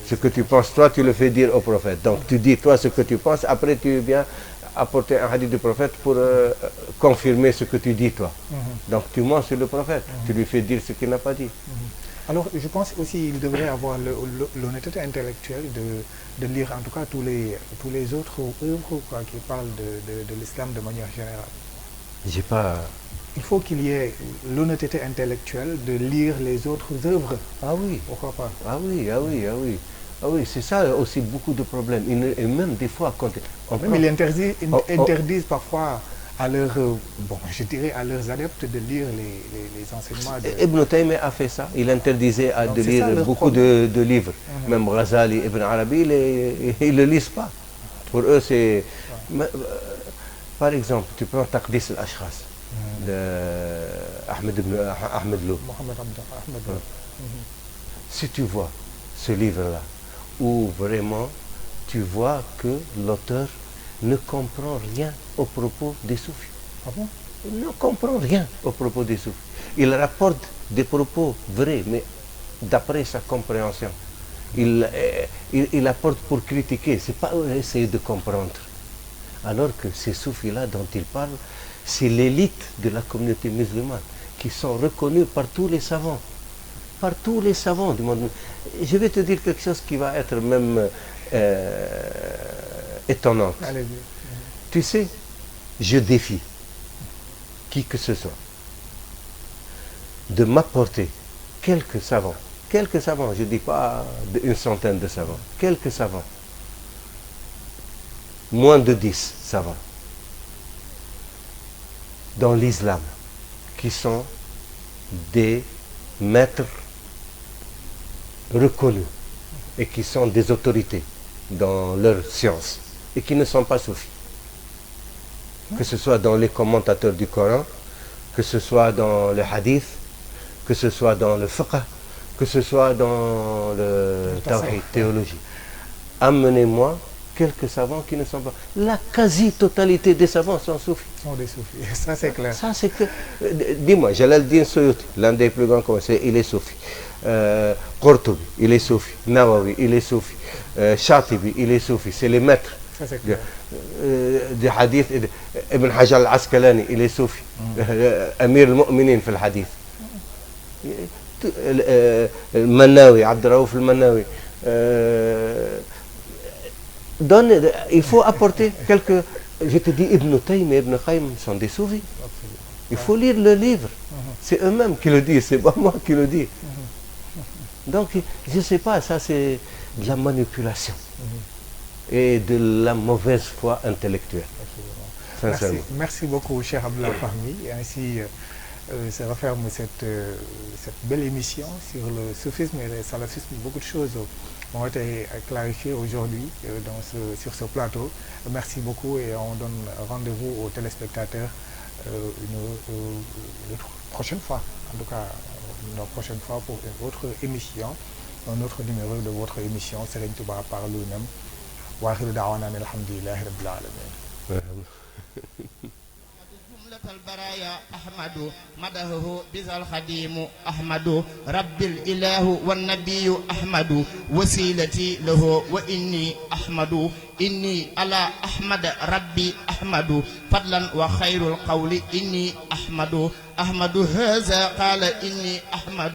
Ce que tu penses toi, tu le fais dire au prophète. Donc tu dis toi ce que tu penses, après tu viens apporter un hadith du prophète pour confirmer ce que tu dis toi. Donc tu mens sur le prophète, tu lui fais dire ce qu'il n'a pas dit. Alors, je pense aussi qu'il devrait avoir l'honnêteté intellectuelle de lire en tout cas tous les autres œuvres qui parlent de l'islam de manière générale. Il faut qu'il y ait l'honnêteté intellectuelle de lire les autres œuvres. Ah oui. Pourquoi pas? Ah oui, c'est ça aussi beaucoup de problèmes. Et même des fois, quand ils interdisent parfois à leurs, je dirais à leurs adeptes de lire les enseignements. Ibn Taymiyyah a fait ça. Il interdisait de lire beaucoup de livres. Même Ghazali, Ibn Arabi, ils ne le lisent pas. Pour eux, c'est... Par exemple, tu prends Taqdis al-Ashkhas de Ahmed Lô. Si tu vois ce livre-là, où vraiment tu vois que l'auteur ne comprend rien au propos des soufis. Ah bon? Il ne comprend rien au propos des soufis. Il rapporte des propos vrais, mais d'après sa compréhension. Il apporte pour critiquer, c'est pas essayer de comprendre. Alors que ces soufis-là dont il parle, c'est l'élite de la communauté musulmane, qui sont reconnus par tous les savants. Par tous les savants du monde. Je vais te dire quelque chose qui va être même étonnante. Tu sais, je défie qui que ce soit de m'apporter quelques savants, je ne dis pas une centaine de savants, quelques savants, moins de 10 savants, dans l'islam, qui sont des maîtres reconnus et qui sont des autorités dans leur science et qui ne sont pas soufis. que ce soit dans les commentateurs du Coran, que ce soit dans le hadith, que ce soit dans le fiqh, que ce soit dans le tawhid, théologie. Amenez-moi quelques savants qui ne sont pas... La quasi-totalité des savants sont soufis. Sont des soufis, ça c'est clair. Ça c'est que... Dis-moi, Jalaluddin Suyuti, l'un des plus grands commentateurs, il est soufi. Qurtubi, il est soufi. Nawawi, il est soufi. Shatibi, il est soufi. C'est les maîtres. Ça c'est clair. Des hadiths. Ibn Hajar al-Asqalani, il est soufi. Amir al-Mu'minin في الحديث. Manawi, Abdurraouf al-Manawi. Il faut apporter quelques... Je te dis, Ibn Taymiyyah et Ibn Qayyim sont des soufis. Il faut lire le livre. C'est eux-mêmes qui le disent, c'est pas moi qui le dis. Donc, je ne sais pas, ça c'est de la manipulation et de la mauvaise foi intellectuelle. Sincèrement. Merci beaucoup, cher Abdallah Fahmi. Et ainsi se referme cette belle émission sur le soufisme et le salafisme. Beaucoup de choses ont été clarifiées aujourd'hui sur ce plateau. Merci beaucoup et on donne rendez-vous aux téléspectateurs une prochaine fois. En tout cas, une prochaine fois pour une autre émission, un autre numéro de votre émission Serigne Touba par lui-même. Wa akhiru da'wana alhamdulillahi rabbil alamin. البرايا أحمد مدهه بذا الخديم أحمد رب الإله والنبي أحمد وسيلتي له وإني أحمد إني على أحمد ربي أحمد فضلا وخير القول إني أحمد أحمد هذا قال إني أحمد